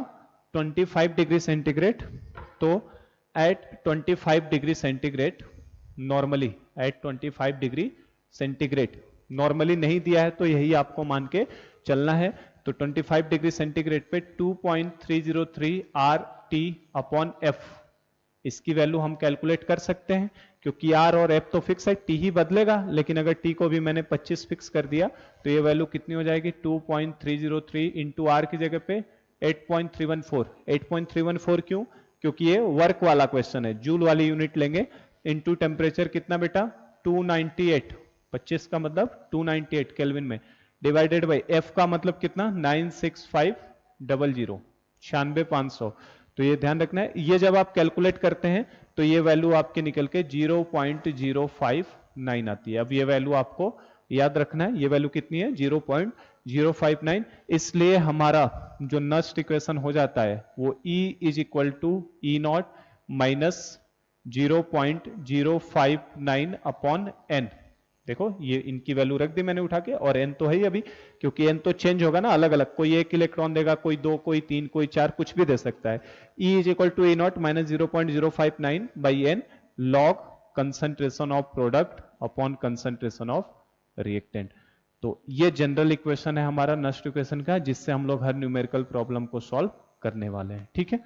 25 डिग्री सेंटीग्रेड। तो at 25 degree centigrade, normally at 25 degree centigrade, normally नहीं दिया है तो यही आपको मान के चलना है। तो 25 डिग्री सेंटीग्रेड पे 2.303 आर टी अपॉन एफ, इसकी वैल्यू हम कैलकुलेट कर सकते हैं, क्योंकि आर और एफ तो फिक्स है, टी ही बदलेगा। लेकिन अगर टी को भी मैंने 25 फिक्स कर दिया तो ये वैल्यू कितनी हो जाएगी? 2.303 इंटू आर की जगह पे 8.314। 8.314 क्यों? क्योंकि ये वर्क वाला क्वेश्चन है, जूल वाली यूनिट लेंगे। इंटू टेम्परेचर कितना बेटा? 298, 25 का मतलब 298 केल्विन में, डिवाइडेड बाई एफ का मतलब कितना? 96500, 96500। तो ये ध्यान रखना है, ये जब आप कैलकुलेट करते हैं तो ये वैल्यू आपके निकल के 0.059 आती है। अब ये वैल्यू आपको याद रखना है, ये वैल्यू कितनी है? 0.059। इसलिए हमारा जो नस्ट इक्वेशन हो जाता है वो E is equal to E not minus 0.059 upon N. देखो ये इनकी वैल्यू रख दी मैंने उठा के, और एन तो है ही अभी, क्योंकि एन तो चेंज होगा ना, अलग अलग, कोई 1 इलेक्ट्रॉन देगा, कोई 2, कोई 3, कोई 4, कुछ भी दे सकता है। E is equal to E not minus 0.059 by N log concentration of product upon concentration of reactant. तो ये जनरल इक्वेशन है हमारा नस्ट इक्वेशन का, जिससे हम लोग हर न्यूमेरिकल प्रॉब्लम को सॉल्व करने वाले हैं। ठीक है,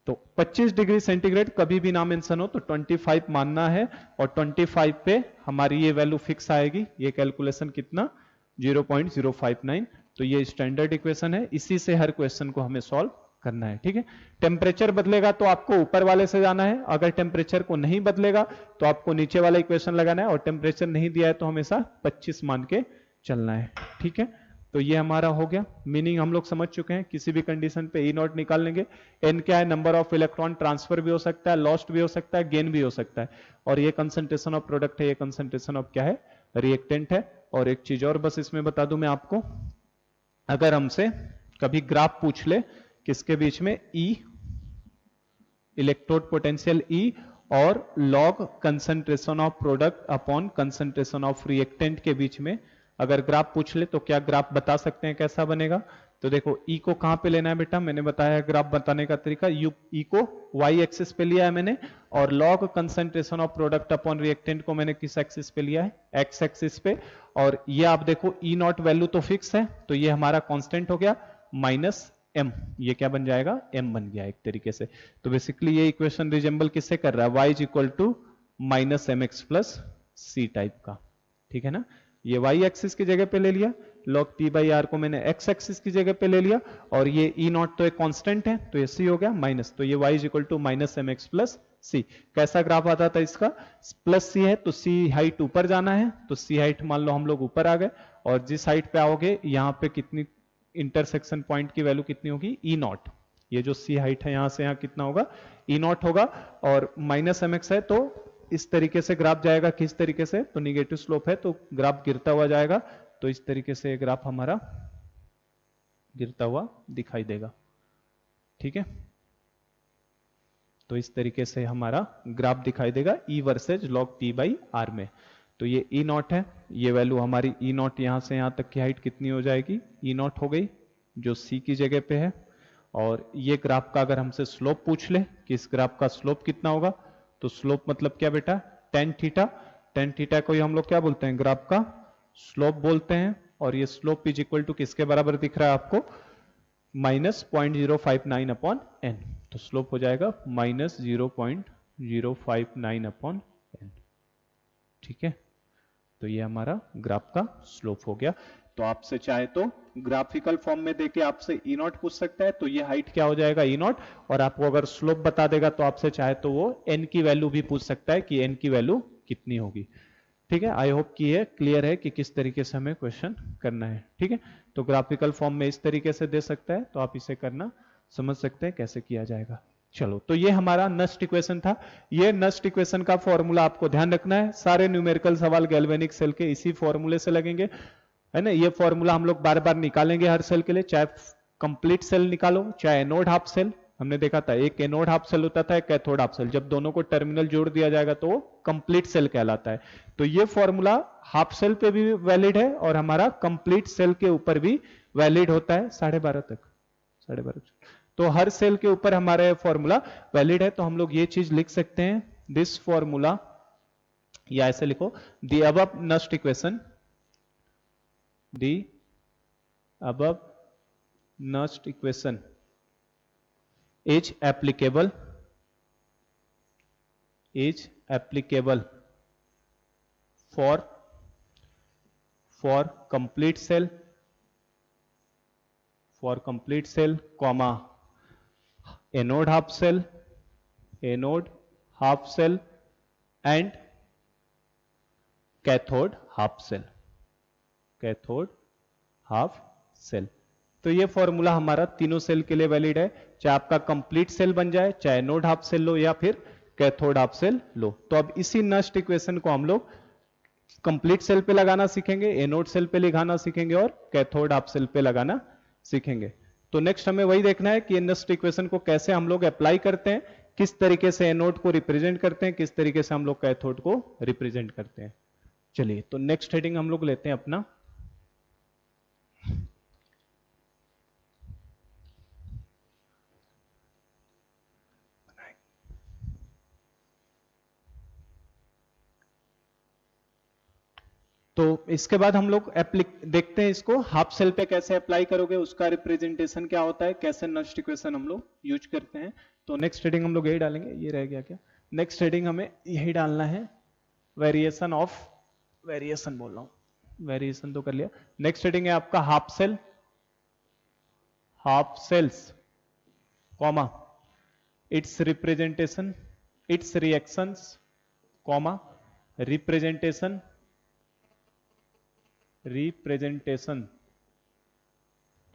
तो 25 डिग्री सेंटीग्रेड कभी भी ना मेंशन हो तो 25 मानना है, और 25 पे हमारी ये वैल्यू फिक्स आएगी। ये कैलकुलेशन कितना? 0.059। तो ये स्टैंडर्ड इक्वेशन है, इसी से हर क्वेश्चन को हमें सॉल्व करना है। ठीक है, टेम्परेचर बदलेगा तो आपको ऊपर वाले से जाना है, अगर टेम्परेचर को नहीं बदलेगा तो आपको नीचे वाला इक्वेशन लगाना है, और टेम्परेचर नहीं दिया है तो हमेशा 25 मान के चलना है। ठीक है, तो तो ये हमारा हो गया। मीनिंग हम लोग समझ चुके हैं, किसी भी कंडीशन पे ई नॉट निकाल लेंगे। एन क्या है, नंबर ऑफ इलेक्ट्रॉन ट्रांसफर भी हो सकता है, लॉस्ट भी हो सकता है, गेन भी हो सकता है। और ये कंसंट्रेशन ऑफ प्रोडक्ट है, ये कंसंट्रेशन ऑफ क्या है, रिएक्टेंट है। और एक चीज और बस इसमें बता दूं मैं आपको, अगर हमसे कभी ग्राफ पूछ ले किसके बीच में, ई इलेक्ट्रोड पोटेंशियल ई और log concentration of product upon concentration of reactant के बीच में अगर ग्राफ पूछ ले तो क्या ग्राफ बता सकते हैं कैसा बनेगा। तो देखो ई को कहां पे लेना है बेटा, मैंने बताया है ग्राफ बताने का तरीका, यू ई को वाई एक्सिस पे लिया है मैंने, और log concentration of product upon reactant को मैंने किस एक्सिस पे लिया है, एक्स एक्सिस पे। और ये आप देखो ई नॉट वैल्यू तो फिक्स है, तो ये हमारा कांस्टेंट हो गया माइनस एम, ये क्या बन जाएगा, एम बन गया एक तरीके से। तो बेसिकली ये इक्वेशन रिजेंबल किससे कर रहा है, y is equal to minus M x plus C type का, ठीक है ना। ये y एक्सिस की जगह पे ले लिया, log p बाई आर को मैंने x एक्सिस की जगह पे ले लिया, और ये e नॉट तो एक कांस्टेंट है तो ये c हो गया माइनस, तो ये y is equal to minus M x plus c. कैसा ग्राफ आता था इसका, प्लस सी है तो c हाइट ऊपर जाना है, तो c हाइट मान लो हम लोग ऊपर आ गए, और जिस हाइट पे आओगे यहाँ पे कितनी इंटरसेक्शन पॉइंट की वैल्यू कितनी होगी, ई नॉट। ये जो सी हाइट है यहां से यहां कितना होगा, ई नॉट होगा, और माइनस एम एक्स है तो इस तरीके से ग्राफ जाएगा, किस तरीके से, तो निगेटिव स्लोप है तो ग्राफ गिरता हुआ जाएगा, तो इस तरीके से ग्राफ हमारा गिरता हुआ दिखाई देगा, ठीक है। तो इस तरीके से हमारा ग्राफ दिखाई देगा E versus log P by R में। तो ये ई नॉट है, ये वैल्यू हमारी ई नॉट यहां से यहां तक की हाइट कितनी हो जाएगी, ई नॉट हो गई जो सी की जगह पे है। और ये ग्राफ का अगर हमसे स्लोप पूछ ले कि इस ग्राफ का स्लोप कितना होगा, तो स्लोप मतलब क्या बेटा, टेन थीटा। टेन थीटा को हम लोग क्या बोलते हैं, ग्राफ का स्लोप बोलते हैं। और ये स्लोप इज इक्वल टू किसके बराबर दिख रहा है आपको, माइनस 0.059 अपॉन एन। तो स्लोप हो जाएगा माइनस 0.059 अपॉन एन, ठीक है। तो ये हमारा ग्राफ का स्लोप हो गया। तो आपसे चाहे तो ग्राफिकल फॉर्म में देके आपसे ई नॉट पूछ सकता है, तो ये हाइट क्या हो जाएगा, ई नॉट। और आपको अगर स्लोप बता देगा तो आपसे चाहे तो वो एन की वैल्यू भी पूछ सकता है कि एन की वैल्यू कितनी होगी, ठीक है। आई होप कि ये क्लियर है कि किस तरीके से हमें क्वेश्चन करना है, ठीक है। तो ग्राफिकल फॉर्म में इस तरीके से दे सकता है, तो आप इसे करना समझ सकते हैं कैसे किया जाएगा। चलो, तो ये हमारा नस्ट इक्वेशन था। ये नस्ट इक्वेशन का फॉर्मूला आपको ध्यान रखना है, सारे न्यूमेरिकल सवाल गैल्वेनिक सेल के इसी फॉर्मूले से लगेंगे, है ना। ये फॉर्मूला हम लोग बार बार निकालेंगे हर सेल के लिए, चाहे कंप्लीट सेल निकालो चाहे एनोड हाफ सेल। हमने देखा था एक एनोड हाफ सेल होता था, एक कैथोड हाफ सेल, जब दोनों को टर्मिनल जोड़ दिया जाएगा तो वो कंप्लीट सेल कहलाता है। तो ये फॉर्मूला हाफ सेल पे भी वैलिड है और हमारा कंप्लीट सेल के ऊपर भी वैलिड होता है, 12:30 तक, 12:30। तो हर सेल के ऊपर हमारा फॉर्मूला वैलिड है। तो हम लोग ये चीज लिख सकते हैं, दिस फॉर्मूला, या ऐसे लिखो, the above Nernst equation, the above Nernst equation is applicable for complete cell, comma anode half cell and cathode half cell। तो ये फॉर्मूला हमारा तीनों सेल के लिए वैलिड है, चाहे आपका कंप्लीट सेल बन जाए, चाहे एनोड हाफ सेल लो या फिर कैथोड हाफ सेल लो। तो अब इसी नस्ट इक्वेशन को हम लोग कंप्लीट सेल पे लगाना सीखेंगे, एनोड सेल पे लगाना सीखेंगे और कैथोड हाफ सेल पे लगाना सीखेंगे। तो नेक्स्ट हमें वही देखना है कि नस्ट इक्वेशन को कैसे हम लोग अप्लाई करते हैं, किस तरीके से एनोड को रिप्रेजेंट करते हैं, किस तरीके से हम लोग कैथोड को रिप्रेजेंट करते हैं। चलिए, तो नेक्स्ट हेडिंग हम लोग लेते हैं अपना, तो इसके बाद हम लोग देखते हैं इसको हाफ सेल पे कैसे अप्लाई करोगे, उसका रिप्रेजेंटेशन क्या होता है, कैसे नस्ट इक्वेशन हम लोग यूज करते हैं। तो नेक्स्ट हेडिंग हम लोग यही डालेंगे, ये रह गया क्या, नेक्स्ट हेडिंग हमें यही डालना है, वेरिएशन बोल रहा हूं, वेरिएशन तो कर लिया। नेक्स्ट हेडिंग है आपका half cells, comma its representation, its reactions, comma representation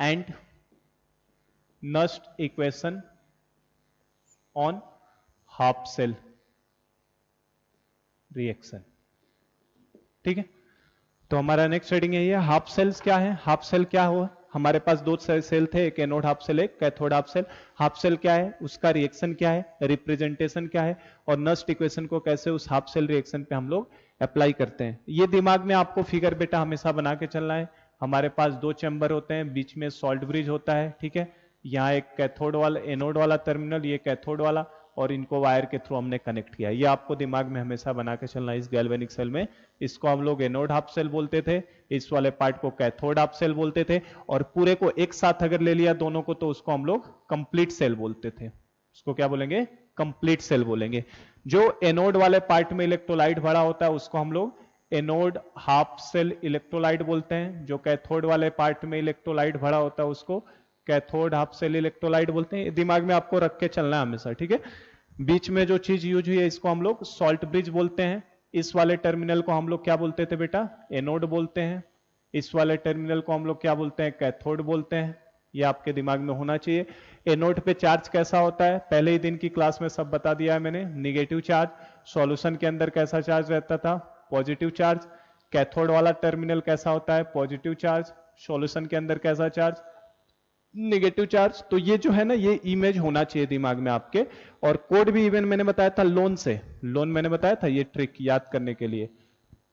and Nernst equation on half cell reaction. ठीक है, तो हमारा नेक्स्ट हेडिंग है ये हाफ सेल्स क्या है। हाफ सेल क्या हुआ, हमारे पास दो सेल थे, एक एनोड हाफ सेल एक cathode half cell. Half cell क्या है, उसका रिएक्शन क्या है, रिप्रेजेंटेशन क्या है, और नस्ट इक्वेशन को कैसे उस हाफ सेल रिएक्शन पे हम लोग अप्लाई करते हैं। ये दिमाग में आपको फिगर बेटा हमेशा बना के चलना है। हमारे पास दो चैम्बर होते हैं, बीच में सॉल्ट ब्रिज होता है। ठीक है, यहाँ एक कैथोड वाला एनोड वाला टर्मिनल, ये कैथोड वाला, और इनको वायर के थ्रू हमने कनेक्ट किया। ये आपको दिमाग में हमेशा बना के चलना है इस गैल्वेनिक सेल में। इसको हम लोग एनोड हाफ सेल बोलते थे, इस वाले पार्ट को कैथोड हाफ सेल बोलते थे, और पूरे को एक साथ अगर ले लिया दोनों को तो उसको हम लोग कंप्लीट सेल बोलते थे। उसको क्या बोलेंगे, कंप्लीट सेल बोलेंगे। जो एनोड वाले पार्ट में इलेक्ट्रोलाइट भरा होता है उसको हम लोग एनोड हाफ सेल इलेक्ट्रोलाइट बोलते हैं। जो कैथोड वाले पार्ट में इलेक्ट्रोलाइट भरा होता है उसको कैथोड हाफ सेल इलेक्ट्रोलाइट बोलते हैं। दिमाग में आपको रख के चलना है हमेशा। ठीक है, बीच में जो चीज यूज हुई है इसको हम लोग सॉल्ट ब्रिज बोलते हैं। इस वाले टर्मिनल को हम लोग क्या बोलते थे बेटा, एनोड बोलते हैं। इस वाले टर्मिनल को हम लोग क्या बोलते हैं, कैथोड बोलते हैं। ये आपके दिमाग में होना चाहिए। एनोड पे चार्ज कैसा होता है, पहले ही दिन की क्लास में सब बता दिया है मैंने, निगेटिव चार्ज। सॉल्यूशन के अंदर कैसा चार्ज रहता था, पॉजिटिव चार्ज। कैथोड वाला टर्मिनल कैसा होता है, पॉजिटिव चार्ज। सॉल्यूशन के अंदर कैसा चार्ज, नेगेटिव चार्ज। तो ये जो है ना, ये इमेज होना चाहिए दिमाग में आपके। और कोड भी इवन मैंने बताया था लोन से, लोन मैंने बताया था, ये ट्रिक याद करने के लिए।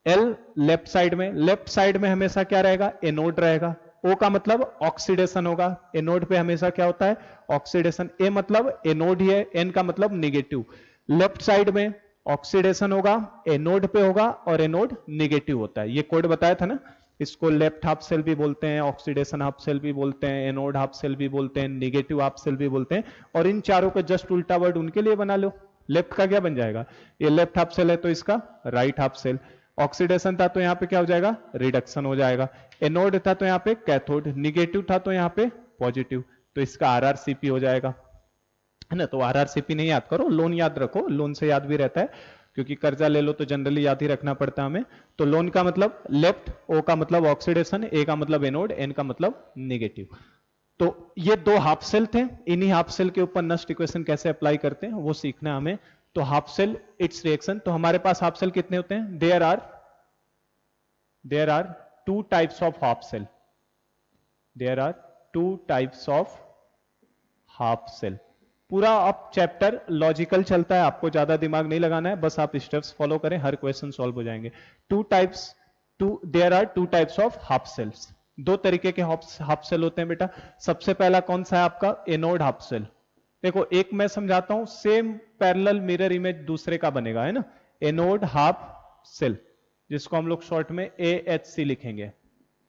एल लेफ्ट साइड में, लेफ्ट साइड में हमेशा क्या रहेगा, एनोड रहेगा। ओ का मतलब ऑक्सीडेशन होगा, एनोड पे हमेशा क्या होता है, ऑक्सीडेशन। ए मतलब एनोड ही है, एन का मतलब निगेटिव। लेफ्ट साइड में ऑक्सीडेशन होगा, एनोड पे होगा, और एनोड निगेटिव होता है। ये कोड बताया था ना। इसको लेफ्ट हाफ सेल भी बोलते हैं, ऑक्सीडेशन हाफ सेल भी बोलते हैं, एनोड हाफ सेल भी बोलते हैं, निगेटिव हाफ सेल भी बोलते हैं। और इन चारों का जस्ट उल्टा वर्ड उनके लिए बना लो। लेफ्ट का क्या बन जाएगा, ये लेफ्ट हाफ सेल है तो इसका राइट हाफ सेल। ऑक्सीडेशन था तो यहाँ पे क्या हो जाएगा, रिडक्शन हो जाएगा। एनोड था तो यहाँ पे कैथोड, निगेटिव था तो यहाँ पे पॉजिटिव, तो इसका आरआरसीपी हो जाएगा, है ना। तो आरआरसीपी नहीं याद करो, लोन याद रखो, लोन से याद भी रहता है, क्योंकि कर्जा ले लो तो जनरली याद ही रखना पड़ता है हमें। तो लोन का मतलब लेफ्ट, ओ का मतलब ऑक्सीडेशन, ए का मतलब एनोड, एन का मतलब निगेटिव। तो ये दो हाफ सेल थे, इन्हीं हाफ सेल के ऊपर नस्ट इक्वेशन कैसे अप्लाई करते हैं वो सीखना हमें। तो हाफ सेल इट्स रिएक्शन, तो हमारे पास हाफ सेल कितने होते हैं, there are two types of half cell, there are two types of half cell. पूरा अब चैप्टर लॉजिकल चलता है, आपको ज्यादा दिमाग नहीं लगाना है, बस आप स्टेप्स फॉलो करें, हर क्वेश्चन सॉल्व हो जाएंगे। Two types, there are two types of half cells. दो तरीके के हाफ सेल होते हैं बेटा। सबसे पहला कौन सा है आपका, एनोड हाफ सेल। देखो एक मैं समझाता हूं, सेम पैरेलल मिरर इमेज दूसरे का बनेगा, है ना। एनोड हाफ सेल, जिसको हम लोग शॉर्ट में AHC लिखेंगे।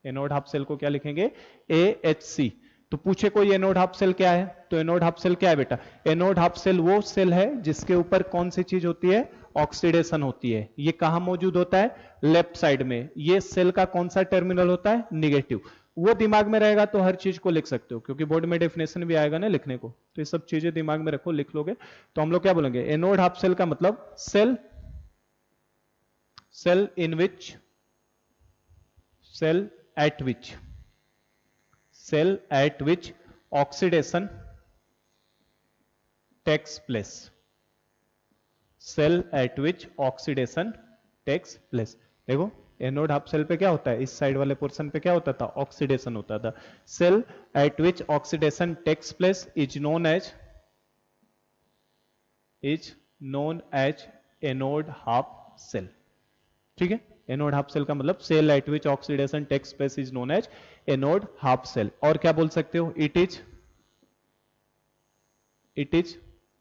एनोड हाफ सेल को क्या लिखेंगे, AHC। तो पूछे कोई एनोड हाफ सेल क्या है, तो एनोड हाफ सेल क्या है बेटा, एनोड हाफ सेल वो सेल है जिसके ऊपर कौन सी चीज होती है, ऑक्सीडेशन होती है। ये कहां मौजूद होता है, लेफ्ट साइड में। ये सेल का कौन सा टर्मिनल होता है, निगेटिव। वो दिमाग में रहेगा तो हर चीज को लिख सकते हो, क्योंकि बोर्ड में डेफिनेशन भी आएगा ना लिखने को, तो ये सब चीजें दिमाग में रखो, लिख लोगे। तो हम लोग क्या बोलेंगे, एनोड हाफ सेल का मतलब cell, cell in which, cell at which, cell at which oxidation takes place, cell at which oxidation takes place। देखो एनोड हाफ सेल पे क्या होता है, इस साइड वाले पोर्शन पे क्या होता था, ऑक्सीडेशन होता था। Cell at which oxidation takes place is known as anode half cell. ठीक है, एनोड हाफ सेल का मतलब cell at which oxidation takes place is known as anode half cell. और क्या बोल सकते हो, it is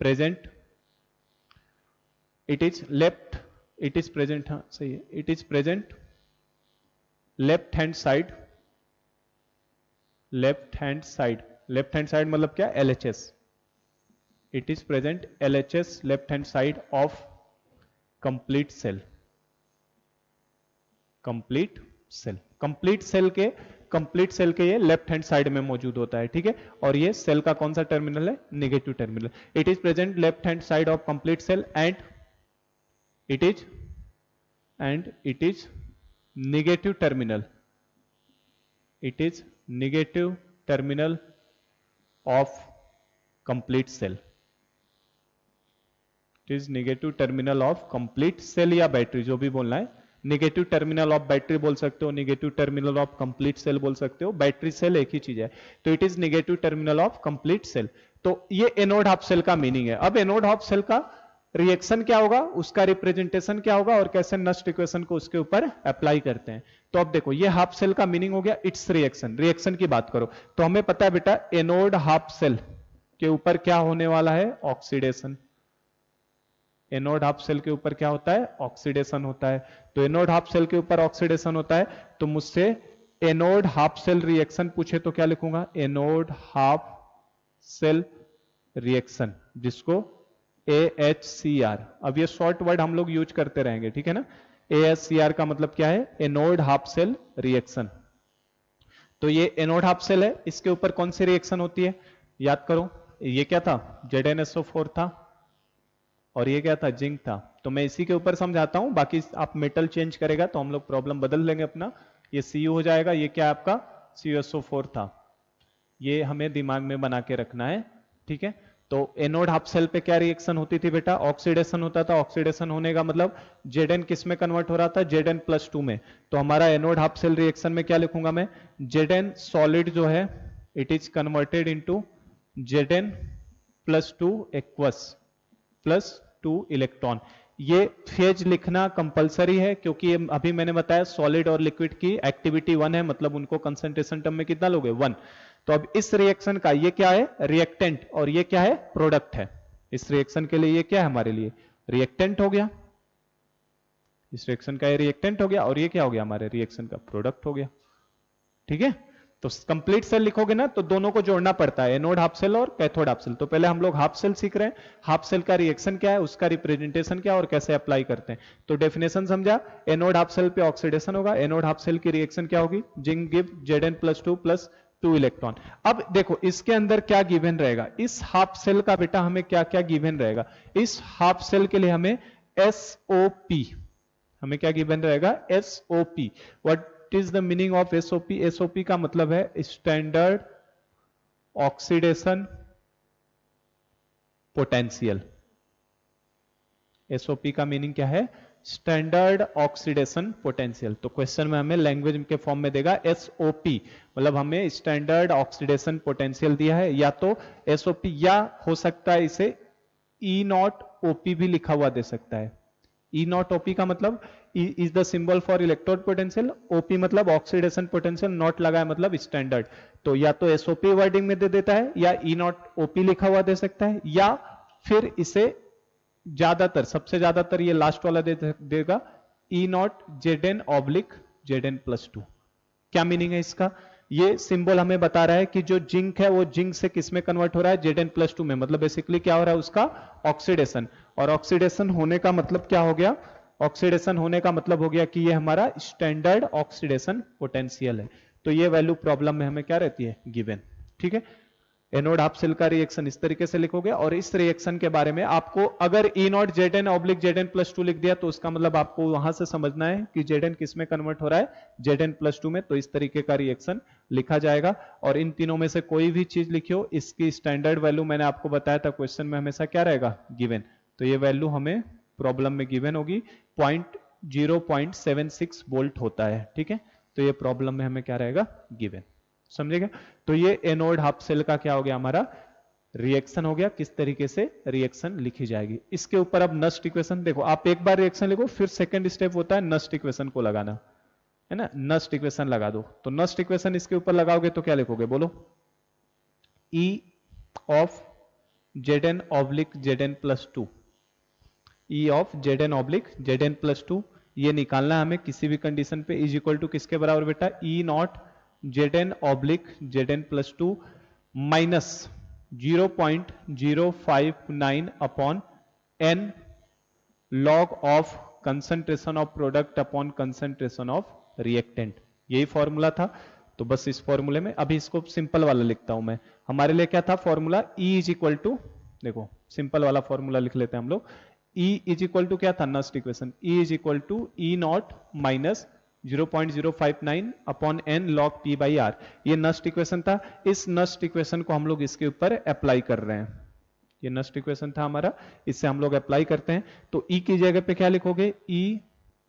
present, it is left, it is present, हाँ सही है, it is present left hand side, left hand side, left hand side मतलब क्या, LHS। It is present LHS left hand side of complete cell, complete cell, complete cell के, complete cell के ये left hand side में मौजूद होता है। ठीक है, और ये सेल का कौन सा टर्मिनल है, negative terminal. It is present left hand side of complete cell and it is negative terminal, it is negative terminal of complete cell, it is negative terminal of complete cell या battery, जो भी बोलना है। Negative terminal of battery बोल सकते हो, negative terminal of complete cell बोल सकते हो, बैटरी सेल एक ही चीज है, तो it is negative terminal of complete cell. तो ये एनोड हाफ सेल का मीनिंग है। अब एनोड हाफ सेल का रिएक्शन क्या होगा, उसका रिप्रेजेंटेशन क्या होगा, और कैसे नस्ट इक्वेशन को उसके ऊपर अप्लाई करते हैं। तो अब देखो, ये हाफ सेल का मीनिंग हो गया इट्स रिएक्शन। रिएक्शन की बात करो तो हमें पता है बेटा, एनोड हाफ सेल के ऊपर क्या होने वाला है, ऑक्सीडेशन। एनोड हाफ सेल के ऊपर क्या होता है, ऑक्सीडेशन होता है। तो एनोड हाफ सेल के ऊपर ऑक्सीडेशन होता है, तो मुझसे एनोड हाफ सेल रिएक्शन पूछे तो क्या लिखूंगा, एनोड हाफ सेल रिएक्शन, जिसको AHCR। अब ये शॉर्ट वर्ड हम लोग यूज करते रहेंगे, ठीक है ना। AHCR का मतलब क्या है, एनोड हाफ सेल रिएक्शन। तो ये एनोड हाफ सेल है, इसके ऊपर कौन सी रिएक्शन होती है, याद करो। ये क्या था, ZnSO4 था, और ये क्या था, जिंक था। तो मैं इसी के ऊपर समझाता हूं, बाकी आप मेटल चेंज करेगा तो हम लोग प्रॉब्लम बदल लेंगे अपना। ये Cu हो जाएगा, ये क्या आपका CuSO4 था। ये हमें दिमाग में बना के रखना है, ठीक है। तो एनोड हाफ सेल पे क्या रिएक्शन होती थी बेटा, ऑक्सीडेशन होता था। ऑक्सीडेशन होने का मतलब Zn किस में कन्वर्ट हो रहा था, Zn+2 में। तो हमारा एनोड हाफ सेल रिएक्शन में क्या लिखूंगा मैं, Zn सॉलिड जो है it is converted into Zn+2 aqueous +2 electron. ये फेज लिखना कंपलसरी है, क्योंकि अभी मैंने बताया सॉलिड और लिक्विड की एक्टिविटी 1 है, मतलब उनको कंसंट्रेशन टर्म में कितना लोगे, 1। तो अब इस रिएक्शन का ये क्या है, रिएक्टेंट, और ये क्या है, प्रोडक्ट है। इस रिएक्शन के लिए ये क्या है हमारे लिए, रिएक्टेंट हो गया। इस रिएक्शन का ये रिएक्टेंट हो गया, और ये क्या हो गया, हमारे रिएक्शन का प्रोडक्ट हो गया, ठीक है। तो कंप्लीट सेल लिखोगे ना तो दोनों को जोड़ना पड़ता है, एनोड हाफ सेल और कैथोड हाफ सेल। तो पहले हम लोग हाफ सेल सीख रहे हैं, हाफ सेल का रिएक्शन क्या है, उसका रिप्रेजेंटेशन क्या है, और कैसे अप्लाई करते हैं। तो डेफिनेशन समझा, एनोड हाफ सेल पे ऑक्सीडेशन होगा, एनोड हाफ सेल की रिएक्शन क्या होगी, जिंक गिव Zn+2 इलेक्ट्रॉन। अब देखो इसके अंदर क्या गिवन रहेगा, इस हाफ सेल का बेटा हमें क्या क्या गिवन रहेगा। इस हाफ सेल के लिए हमें SOP, हमें क्या गिवन रहेगा, SOP। What is the meaning of SOP, SOP का मतलब है स्टैंडर्ड ऑक्सीडेशन पोटेंशियल। SOP का मीनिंग क्या है, स्टैंडर्ड ऑक्सीडेशन पोटेंशियल। तो क्वेश्चन में हमें लैंग्वेज के फॉर्म में देगा SOP, मतलब हमें स्टैंडर्ड ऑक्सीडेशन पोटेंशियल दिया है, या तो SOP, या हो सकता है इसे E0OP भी लिखा हुआ दे सकता है। E0OP का मतलब E is the symbol for electrode potential, OP मतलब ऑक्सीडेशन पोटेंशियल, नॉट लगा है मतलब स्टैंडर्ड। तो या तो SOP वर्डिंग में दे देता है, या E0OP लिखा हुआ दे सकता है, या फिर इसे ज्यादातर, सबसे ज्यादातर ये लास्ट वाला देगा, E0Zn/Zn+2। क्या मीनिंग है इसका, ये सिंबल हमें बता रहा है कि जो जिंक है वो जिंक से किस में कन्वर्ट हो रहा है, Zn+2 में। मतलब बेसिकली क्या हो रहा है, उसका ऑक्सीडेशन। और ऑक्सीडेशन होने का मतलब क्या हो गया, ऑक्सीडेशन होने का मतलब हो गया कि ये हमारा स्टैंडर्ड ऑक्सीडेशन पोटेंशियल है। तो ये वैल्यू प्रॉब्लम में हमें क्या रहती है, गिवन, ठीक है। एनोड हाफ सेल का रिएक्शन इस तरीके से लिखोगे, और इस रिएक्शन के बारे में आपको अगर E0Zn/Zn+2 लिख दिया तो उसका मतलब आपको वहां से समझना है कि Zn किस में कन्वर्ट हो रहा है, Zn+2 में। तो इस तरीके का रिएक्शन लिखा जाएगा, और इन तीनों में से कोई भी चीज लिखियो, इसकी स्टैंडर्ड वैल्यू मैंने आपको बताया था क्वेश्चन में हमेशा क्या रहेगा, गिवन। तो ये वैल्यू हमें प्रॉब्लम में गिवन होगी, 0.76 वोल्ट होता है, ठीक है। तो ये प्रॉब्लम में हमें क्या रहेगा, गिवन, समझेगा। तो ये एनोड हाफ सेल का क्या हो गया, हमारा रिएक्शन हो गया, किस तरीके से रिएक्शन लिखी जाएगी। इसके ऊपर अब नस्ट इक्वेशन देखो, आप एक बार रिएक्शन लिखो, फिर सेकंड स्टेप होता है नस्ट इक्वेशन को लगाना, है ना। नस्ट इक्वेशन लगा दो, तो नस्ट इक्वेशन इसके ऊपर लगाओगे तो क्या लिखोगे, बोलो, E of Zn/Zn+2, E of Zn/Zn+2 ये निकालना है हमें किसी भी कंडीशन पे। इज इक्वल टू किसके बराबर बेटा, E0Zn/Zn+2 minus 0.059 upon n log of concentration of product upon concentration of reactant. यही फॉर्मूला था। तो बस इस फॉर्मूले में अभी इसको सिंपल वाला लिखता हूं मैं। हमारे लिए क्या था formula, E is equal to, देखो सिंपल वाला फॉर्मूला लिख लेते हैं हम लोग। E इज इक्वल टू क्या था, Nernst equation, E is equal to E0 minus 0.059 upon n log p by r। ये नस्ट इक्वेशन था, इस नस्ट इक्वेशन को हम लोग इसके ऊपर अप्लाई कर रहे हैं। ये नस्ट इक्वेशन था हमारा, इससे हम लोग अप्लाई करते हैं। तो E की जगह पे क्या लिखोगे, E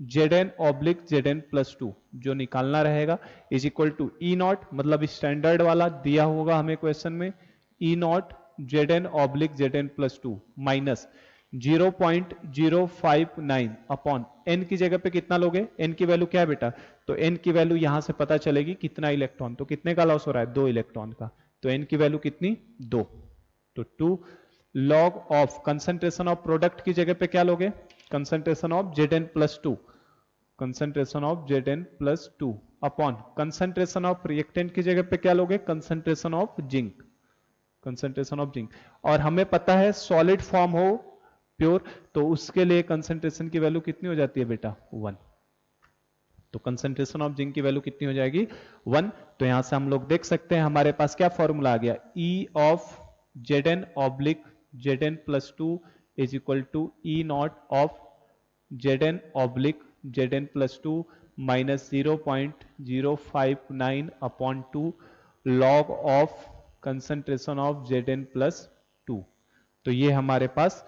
Zn oblique Zn plus 2 जो निकालना रहेगा is equal to E naught, मतलब स्टैंडर्ड वाला दिया होगा हमें क्वेश्चन में, E naught Zn oblique Zn plus 2 minus 0.059 upon n की जगह पे कितना लोगे, n की वैल्यू क्या है बेटा, तो n की वैल्यू यहां से पता चलेगी कितना इलेक्ट्रॉन, तो कितने का लॉस हो रहा है, 2 इलेक्ट्रॉन का, तो n की वैल्यू कितनी, 2। तो 2 log of concentration of product की जगह पे क्या लोगे, concentration of Zn plus 2, concentration of Zn plus 2 upon concentration of reactant की जगह पे क्या लोगे, concentration of zinc, concentration of zinc. और हमें पता है सॉलिड फॉर्म हो प्योर, तो उसके लिए कंसंट्रेशन की वैल्यू कितनी हो जाती है बेटा, 1। तो कंसंट्रेशन ऑफ जिंक की वैल्यू कितनी हो जाएगी, 1। तो यहां से हम लोग देख सकते हैं हमारे पास क्या फॉर्मूला आ गया, E of Zn oblique Zn plus 2 is equal to E naught of Zn oblique Zn plus 2 minus 0.059 upon 2 log of concentration of Zn plus 2। तो ये हमारे पास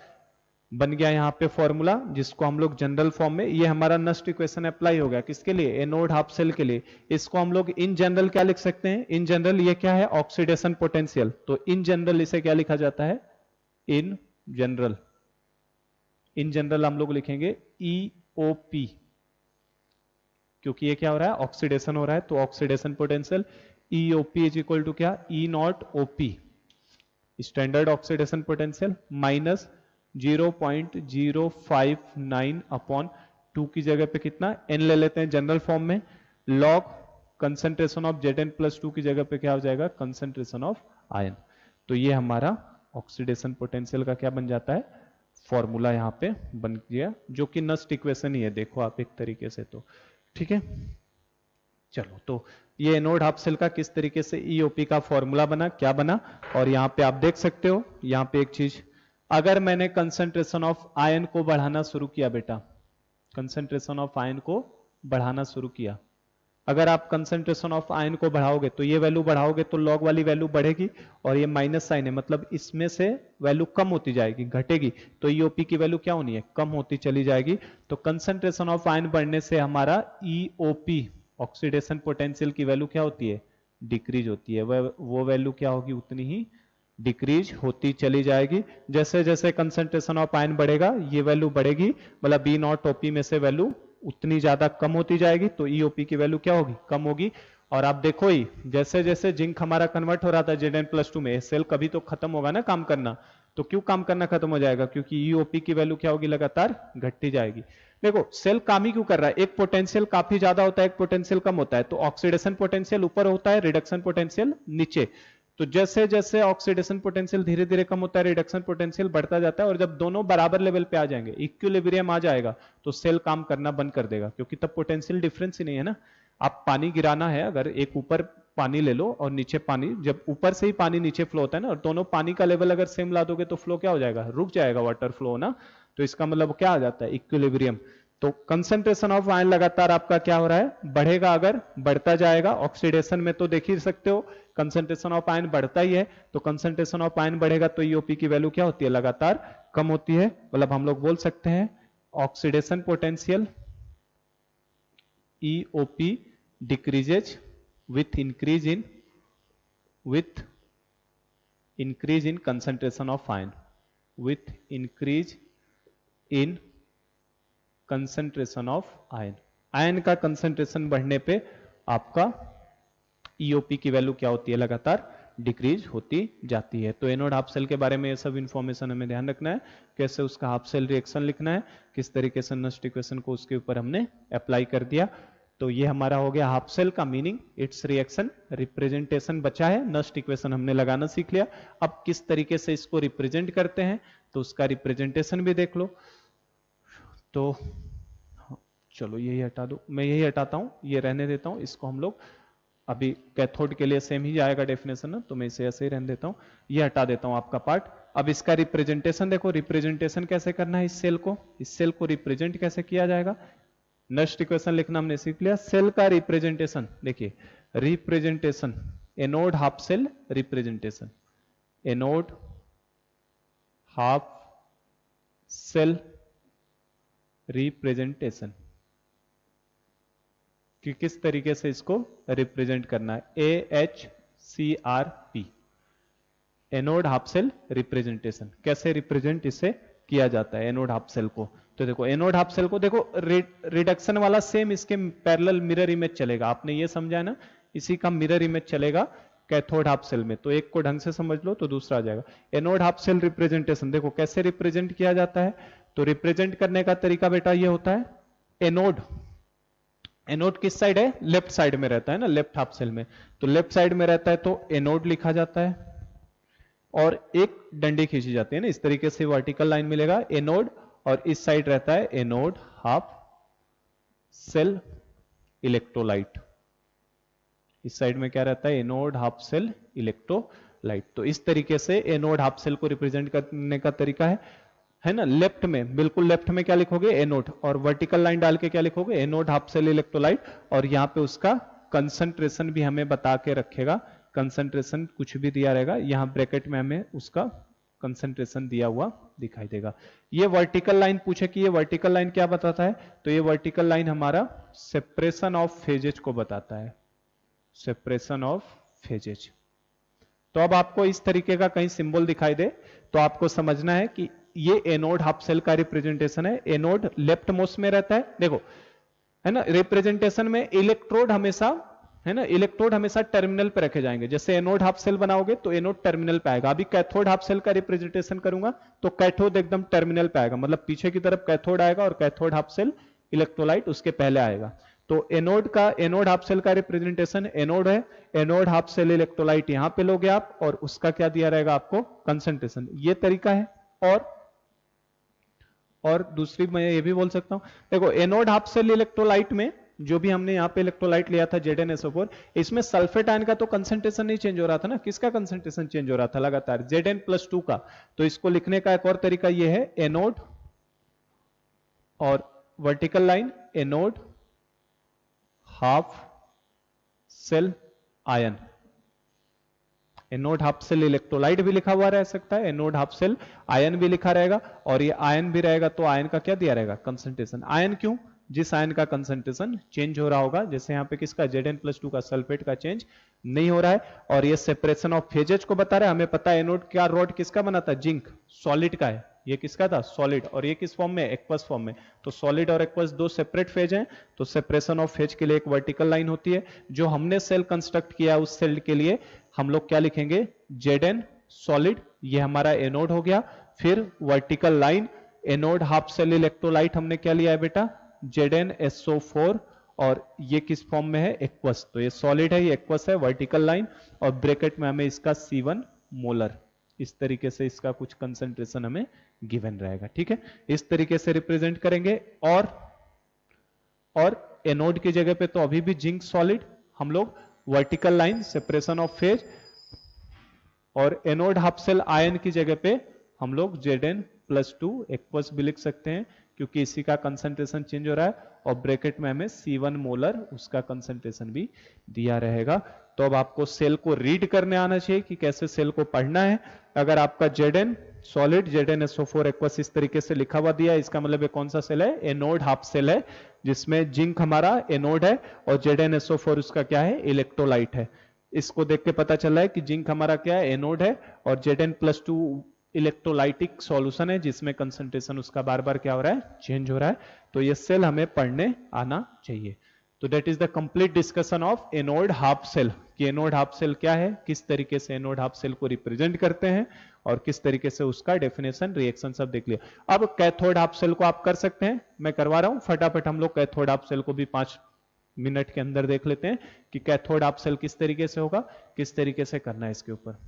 बन गया यहाँ पे फॉर्मूला, जिसको हम लोग जनरल फॉर्म में, ये हमारा नस्ट इक्वेशन अप्लाई हो गया किसके लिए, एनोड हाफ सेल के लिए। इसको हम लोग इन जनरल क्या लिख सकते हैं, इन जनरल ये क्या है, ऑक्सीडेशन पोटेंशियल, तो इन जनरल इसे क्या लिखा जाता है, इन जनरल, इन जनरल हम लोग लिखेंगे EOP, क्योंकि ये क्या हो रहा है, ऑक्सीडेशन हो रहा है, तो oxidation potential EOP is equal to क्या, E नॉट OP standard oxidation potential minus 0.059 upon 2 की जगह पे कितना, n ले लेते हैं जनरल फॉर्म में, log concentration of Zn plus 2 की जगह पे क्या हो जाएगा, कंसंट्रेशन ऑफ आयन। तो ये हमारा ऑक्सीडेशन पोटेंशियल का क्या बन जाता है, फॉर्मूला यहाँ पे बन गया, जो कि नस्ट इक्वेशन ही है, देखो आप एक तरीके से, तो ठीक है। चलो, तो ये एनोड हाफ सेल का किस तरीके से EOP का फॉर्मूला बना, क्या बना। और यहाँ पे आप देख सकते हो, यहाँ पे एक चीज, अगर मैंने कंसंट्रेशन ऑफ आयन को बढ़ाना शुरू किया बेटा, कंसंट्रेशन ऑफ आयन को बढ़ाना शुरू किया, अगर आप कंसंट्रेशन ऑफ आयन को बढ़ाओगे तो ये वैल्यू बढ़ाओगे तो लॉग वाली वैल्यू बढ़ेगी, और ये माइनस साइन है, मतलब इसमें से वैल्यू कम होती जाएगी, घटेगी, तो EOP की वैल्यू क्या होनी है, कम होती चली जाएगी। तो कंसंट्रेशन ऑफ आयन बढ़ने से हमारा EOP ऑक्सीडेशन पोटेंशियल की वैल्यू क्या होती है, डिक्रीज होती है, वो वैल्यू क्या होगी, उतनी ही डिक्रीज होती चली जाएगी। जैसे जैसे कंसंट्रेशन ऑफ आयन बढ़ेगा ये वैल्यू बढ़ेगी, मतलब B नॉट OP में से वैल्यू उतनी ज्यादा कम होती जाएगी, तो EOP की वैल्यू क्या होगी, कम होगी। और आप देखो ही, जैसे जैसे जिंक हमारा कन्वर्ट हो रहा था Zn प्लस 2 में, सेल कभी तो खत्म होगा ना काम करना, तो क्यों काम करना खत्म हो जाएगा, क्योंकि EOP की वैल्यू क्या होगी, लगातार घटती जाएगी। देखो सेल काम ही क्यों कर रहा है, एक पोटेंशियल काफी ज्यादा होता है, एक पोटेंशियल कम होता है, तो ऑक्सीडेशन पोटेंशियल ऊपर होता है, रिडक्शन पोटेंशियल नीचे। तो जैसे जैसे ऑक्सीडेशन पोटेंशियल धीरे धीरे कम होता है, रिडक्शन पोटेंशियल बढ़ता जाता है, और जब दोनों बराबर लेवल पे आ जाएंगे, इक्विलिब्रियम आ जाएगा, तो सेल काम करना बंद कर देगा, क्योंकि तब पोटेंशियल डिफरेंस ही नहीं है ना। आप पानी गिराना है, अगर एक ऊपर पानी ले लो और नीचे पानी, जब ऊपर से ही पानी नीचे फ्लो होता है ना, और दोनों पानी का लेवल अगर सेम ला दोगे तो फ्लो क्या हो जाएगा, रुक जाएगा वाटर फ्लो ना। तो इसका मतलब क्या आ जाता है, इक्विलिब्रियम। तो कंसंट्रेशन ऑफ आयन लगातार आपका क्या हो रहा है, बढ़ेगा, अगर बढ़ता जाएगा। ऑक्सीडेशन में तो देख ही सकते हो कंसंट्रेशन ऑफ आयन बढ़ता ही है, तो कंसंट्रेशन ऑफ आयन बढ़ेगा तो EOP की वैल्यू क्या होती है, लगातार कम होती है। मतलब हम लोग बोल सकते हैं oxidation potential EOP decreases with increase in concentration of ion, with increase in concentration of ion. Ion का कंसंट्रेशन बढ़ने पे आपका EOP की वैल्यू क्या होती है, लगातार डिक्रीज होती जाती है। तो एनोड हाफ सेल के बारे में ये सब इंफॉर्मेशन हमें ध्यान रखना है, कैसे उसका हाफ सेल रिएक्शन लिखना है, किस तरीके से नस्ट इक्वेशन को उसके ऊपर हमने अप्लाई कर दिया। तो ये हमारा हो गया हाफ सेल का मीनिंग, इट्स रिएक्शन, रिप्रेजेंटेशन बचा है, नस्ट इक्वेशन हमने लगाना सीख लिया। अब किस तरीके से इसको रिप्रेजेंट करते हैं, तो उसका रिप्रेजेंटेशन भी देख लो। तो चलो यही हटा दो, मैं यही हटाता हूं, ये रहने देता हूं, इसको हम लोग अभी कैथोड के लिए सेम ही जाएगा डेफिनेशन ना, तो मैं इसे ऐसे ही रहने देता हूं, ये हटा देता हूं आपका पार्ट। अब इसका रिप्रेजेंटेशन देखो, रिप्रेजेंटेशन कैसे करना है, इस सेल को रिप्रेजेंट कैसे किया जाएगा। नेक्स्ट इक्वेशन लिखना हमने सीख लिया। सेल का रिप्रेजेंटेशन देखिए, representation anode half cell representation, anode half cell representation कि किस तरीके से इसको रिप्रेजेंट करना है। AHCRP anode half cell representation, कैसे रिप्रेजेंट इसे किया जाता है एनोड हाफ सेल को। तो देखो एनोड हाफ सेल को देखो रिडक्शन वाला सेम इसके पैरेलल मिरर इमेज चलेगा, आपने ये समझा है ना, इसी का मिरर इमेज चलेगा कैथोड हाफ सेल में। तो एक को ढंग से समझ लो तो दूसरा आ जाएगा। एनोड हाफ सेल रिप्रेजेंटेशन देखो कैसे रिप्रेजेंट किया जाता है। तो रिप्रेजेंट करने का तरीका बेटा ये होता है, एनोड, एनोड किस साइड है, लेफ्ट साइड में रहता है ना, लेफ्ट हाफ सेल में। तो लेफ्ट साइड में रहता है तो एनोड लिखा जाता है और एक डंडी खींची जाती है ना, इस तरीके से वर्टिकल लाइन मिलेगा एनोड, और इस साइड रहता है एनोड हाफ सेल इलेक्ट्रोलाइट, इस साइड में क्या रहता है, एनोड हाफ सेल इलेक्ट्रोलाइट। तो इस तरीके से एनोड हाफ सेल को रिप्रेजेंट करने का तरीका है ना। लेफ्ट में, बिल्कुल लेफ्ट में क्या लिखोगे, एनोड, और वर्टिकल लाइन डाल के क्या लिखोगे, एनोड हाफ सेल इलेक्ट्रोलाइट, और यहाँ पे उसका कंसंट्रेशन भी हमें बता के रखेगा, कंसंट्रेशन कुछ भी दिया रहेगा, यहाँ ब्रैकेट में हमें उसका कंसंट्रेशन दिया हुआ दिखाई देगा। ये वर्टिकल लाइन पूछे कि ये वर्टिकल लाइन क्या बताता है, तो ये वर्टिकल लाइन हमारा सेपरेशन ऑफ फेजेज को बताता है, सेपरेशन ऑफ फेजेज। तो अब आपको इस तरीके का कहीं सिंबल दिखाई दे तो आपको समझना है कि ये एनोड हाफ सेल का रिप्रेजेंटेशन है। एनोड लेफ्ट मोस्ट में रहता है, देखो है ना, रिप्रेजेंटेशन में इलेक्ट्रोड हमेशा, है ना, इलेक्ट्रोड हमेशा टर्मिनल पे रखे जाएंगे। जैसे एनोड हाफ सेल बनाओगे तो एनोड टर्मिनल पे आएगा। अभी कैथोड हाफ सेल का रिप्रेजेंटेशन करूंगा तो कैथोड एकदम टर्मिनल पे आएगा, मतलब पीछे की तरफ कैथोड आएगा और कैथोड हाफ सेल इलेक्ट्रोलाइट उसके पहले आएगा। तो एनोड का, एनोड हाफ सेल का रिप्रेजेंटेशन एनोड है, एनोड हाफ सेल इलेक्ट्रोलाइट यहां पे लोगे आप, और उसका क्या दिया रहेगा आपको, कंसंट्रेशन। ये तरीका है। और दूसरी मैं ये भी बोल सकता हूं, देखो एनोड हाफ सेल इलेक्ट्रोलाइट में जो भी हमने यहाँ पे इलेक्ट्रोलाइट लिया था ZnSO4, इसमें सल्फेट आयन का तो कंसंट्रेशन नहीं चेंज हो रहा था ना, किसका कंसंट्रेशन चेंज हो रहा था लगातार, Zn+2 का। तो इसको लिखने का एक और तरीका ये है, एनोड और vertical line anode half cell ion, anode half cell electrolyte भी लिखा हुआ रह सकता है, एनोड हाफ सेल आयन भी लिखा रहेगा, और ये आयन भी रहेगा तो आयन का क्या दिया रहेगा, कंसंट्रेशन। आयन क्यों, जिस आयन का कंसंट्रेशन चेंज हो रहा होगा, जैसे यहाँ पे किसका, Zn+2 का, सल्फेट का चेंज नहीं हो रहा है। और ये सेपरेशन ऑफ फेजेज को बता रहा है। हमें पता है एनोड का रॉड किसका बना था, जिंक, सॉलिड का है, ये किसका था, सॉलिड, और ये किस फॉर्म में, एक्वस फॉर्म में। तो सॉलिड और एक्वस दो सेपरेट फेज हैं, तो सेपरेशन ऑफ फेज के लिए एक वर्टिकल लाइन होती है। जो हमने सेल कंस्ट्रक्ट किया उस सेल के लिए हम लोग क्या लिखेंगे, Zn सॉलिड, ये हमारा एनोड हो गया। फिर vertical line anode half cell electrolyte हमने क्या लिया है बेटा, ZnSO4, और ये किस फॉर्म में है, एक्वस। तो ये सॉलिड है, ये एक्वस है, वर्टिकल लाइन, और ब्रैकेट में हमें इसका C1 मोलर, इस तरीके से इसका कुछ कंसंट्रेशन हमें गिवन रहेगा। ठीक है, इस तरीके से रिप्रेजेंट करेंगे। और एनोड की जगह पे तो अभी भी जिंक सॉलिड, हम लोग vertical line separation of phase, और एनोड हाफ सेल आयन की जगह पे हम लोग Zn+2 एक्वस भी लिख सकते हैं, क्योंकि इसी का कंसंट्रेशन चेंज हो रहा है, और ब्रैकेट में हमें C1 मोलर उसका कंसंट्रेशन भी दिया रहेगा। तो अब आपको सेल को रीड करने आना चाहिए कि कैसे सेल को पढ़ना है। अगर आपका Zn सॉलिड, ZnSO4 एक्वस इस तरीके से लिखा हुआ दिया है, इसका मतलब ये कौन सा सेल है, एनोड हाफ सेल है, जिसमें जिंक हमारा एनोड है और ZnSO4 उसका क्या है, इलेक्ट्रोलाइट है। इसको देख के पता चल रहा है कि जिंक हमारा क्या है, एनोड है, और Zn+2 इलेक्ट्रोलाइटिक सॉल्यूशन है, जिसमें कंसंट्रेशन उसका बार बार क्या हो रहा है, चेंज हो रहा है। तो ये सेल हमें पढ़ने आना चाहिए। तो that is the complete discussion of anode half cell, कि एनोड हाफ सेल क्या है, किस तरीके से एनोड हाफ सेल को रिप्रेजेंट करते हैं, और किस तरीके से उसका डेफिनेशन, रिएक्शन सब देख लिया। अब कैथोड हाफ सेल को आप कर सकते हैं, मैं करवा रहा हूं फटाफट। हम लोग कैथोड हाफ सेल को भी 5 मिनट के अंदर देख लेते हैं कि कैथोड हाफ सेल किस तरीके से होगा, किस तरीके से करना है इसके ऊपर।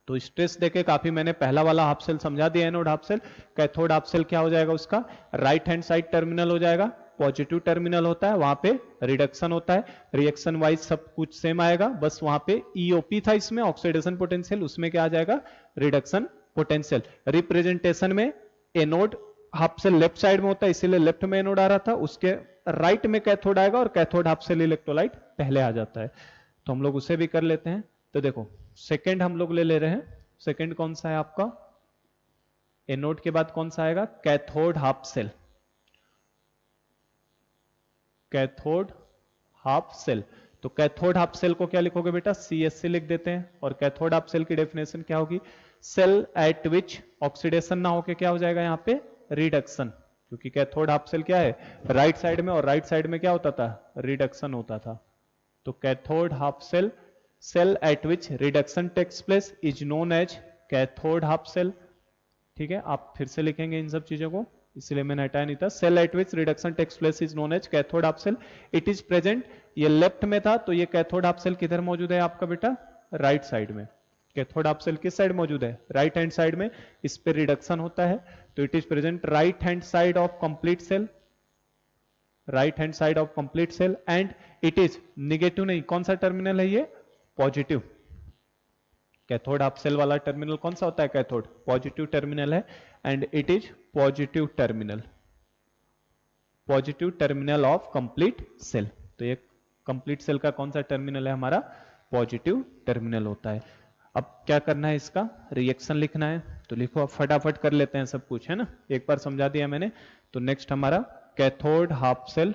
तो स्ट्रेस देके काफी मैंने पहला वाला हाफ सेल समझा दिया, anode half cell. Cathode half cell क्या हो जाएगा, उसका राइट हैंड साइड टर्मिनल हो जाएगा, पॉजिटिव टर्मिनल होता है, वहां पे रिडक्शन होता है, रिएक्शन वाइज सब कुछ सेम आएगा, बस वहां पे ईओपी था इसमें, ऑक्सीडेशन पोटेंशियल, उसमें क्या आ जाएगा, रिडक्शन पोटेंशियल। रिप्रेजेंटेशन में anode half cell left side में होता है, इसीलिए लेफ्ट में एनोड आ रहा था, उसके राइट में कैथोड आएगा और कैथोड हाफ सेल इलेक्ट्रोलाइट पहले आ जाता है, तो हम लोग उसे भी कर लेते हैं। तो देखो सेकंड हम लोग ले रहे हैं, सेकंड कौन सा है आपका, एनोड के बाद कौन सा आएगा, cathode half cell, cathode half cell. तो कैथोड हाफ सेल को क्या लिखोगे बेटा, CSC लिख देते हैं, और कैथोड हाफ सेल की डेफिनेशन क्या होगी, सेल एट विच ऑक्सीडेशन ना होके क्या हो जाएगा यहाँ पे, रिडक्शन, क्योंकि कैथोड हाफ सेल क्या है, राइट साइड में, और राइट साइड में क्या होता था, रिडक्शन होता था। तो cathode half cell, cell at which reduction takes place is known as cathode half cell. ठीक है, आप फिर से लिखेंगे इन सब चीजों को, इसलिए मैंने हटाया नहीं था। Cell at which reduction takes place is known as cathode half cell, it is present, ये लेफ्ट में था, तो ये कैथोड हाफ सेल किधर मौजूद है आपका बेटा, राइट साइड में। कैथोड हाफ सेल किस साइड मौजूद है, राइट हैंड साइड में, इस पे रिडक्शन होता है, तो it is present right hand side of complete cell, right hand side of complete cell, and it is negative नहीं, कौन सा टर्मिनल है ये, पॉजिटिव। कैथोड हाफ सेल वाला टर्मिनल कौन सा होता है, कैथोड, पॉजिटिव टर्मिनल है, and it is positive terminal, positive terminal of complete cell. तो ये कंप्लीट सेल का कौन सा टर्मिनल है हमारा, पॉजिटिव टर्मिनल होता है। अब क्या करना है, इसका रिएक्शन लिखना है, तो लिखो, अब फटाफट कर लेते हैं सब कुछ, है ना, एक बार समझा दिया मैंने। तो नेक्स्ट हमारा cathode half cell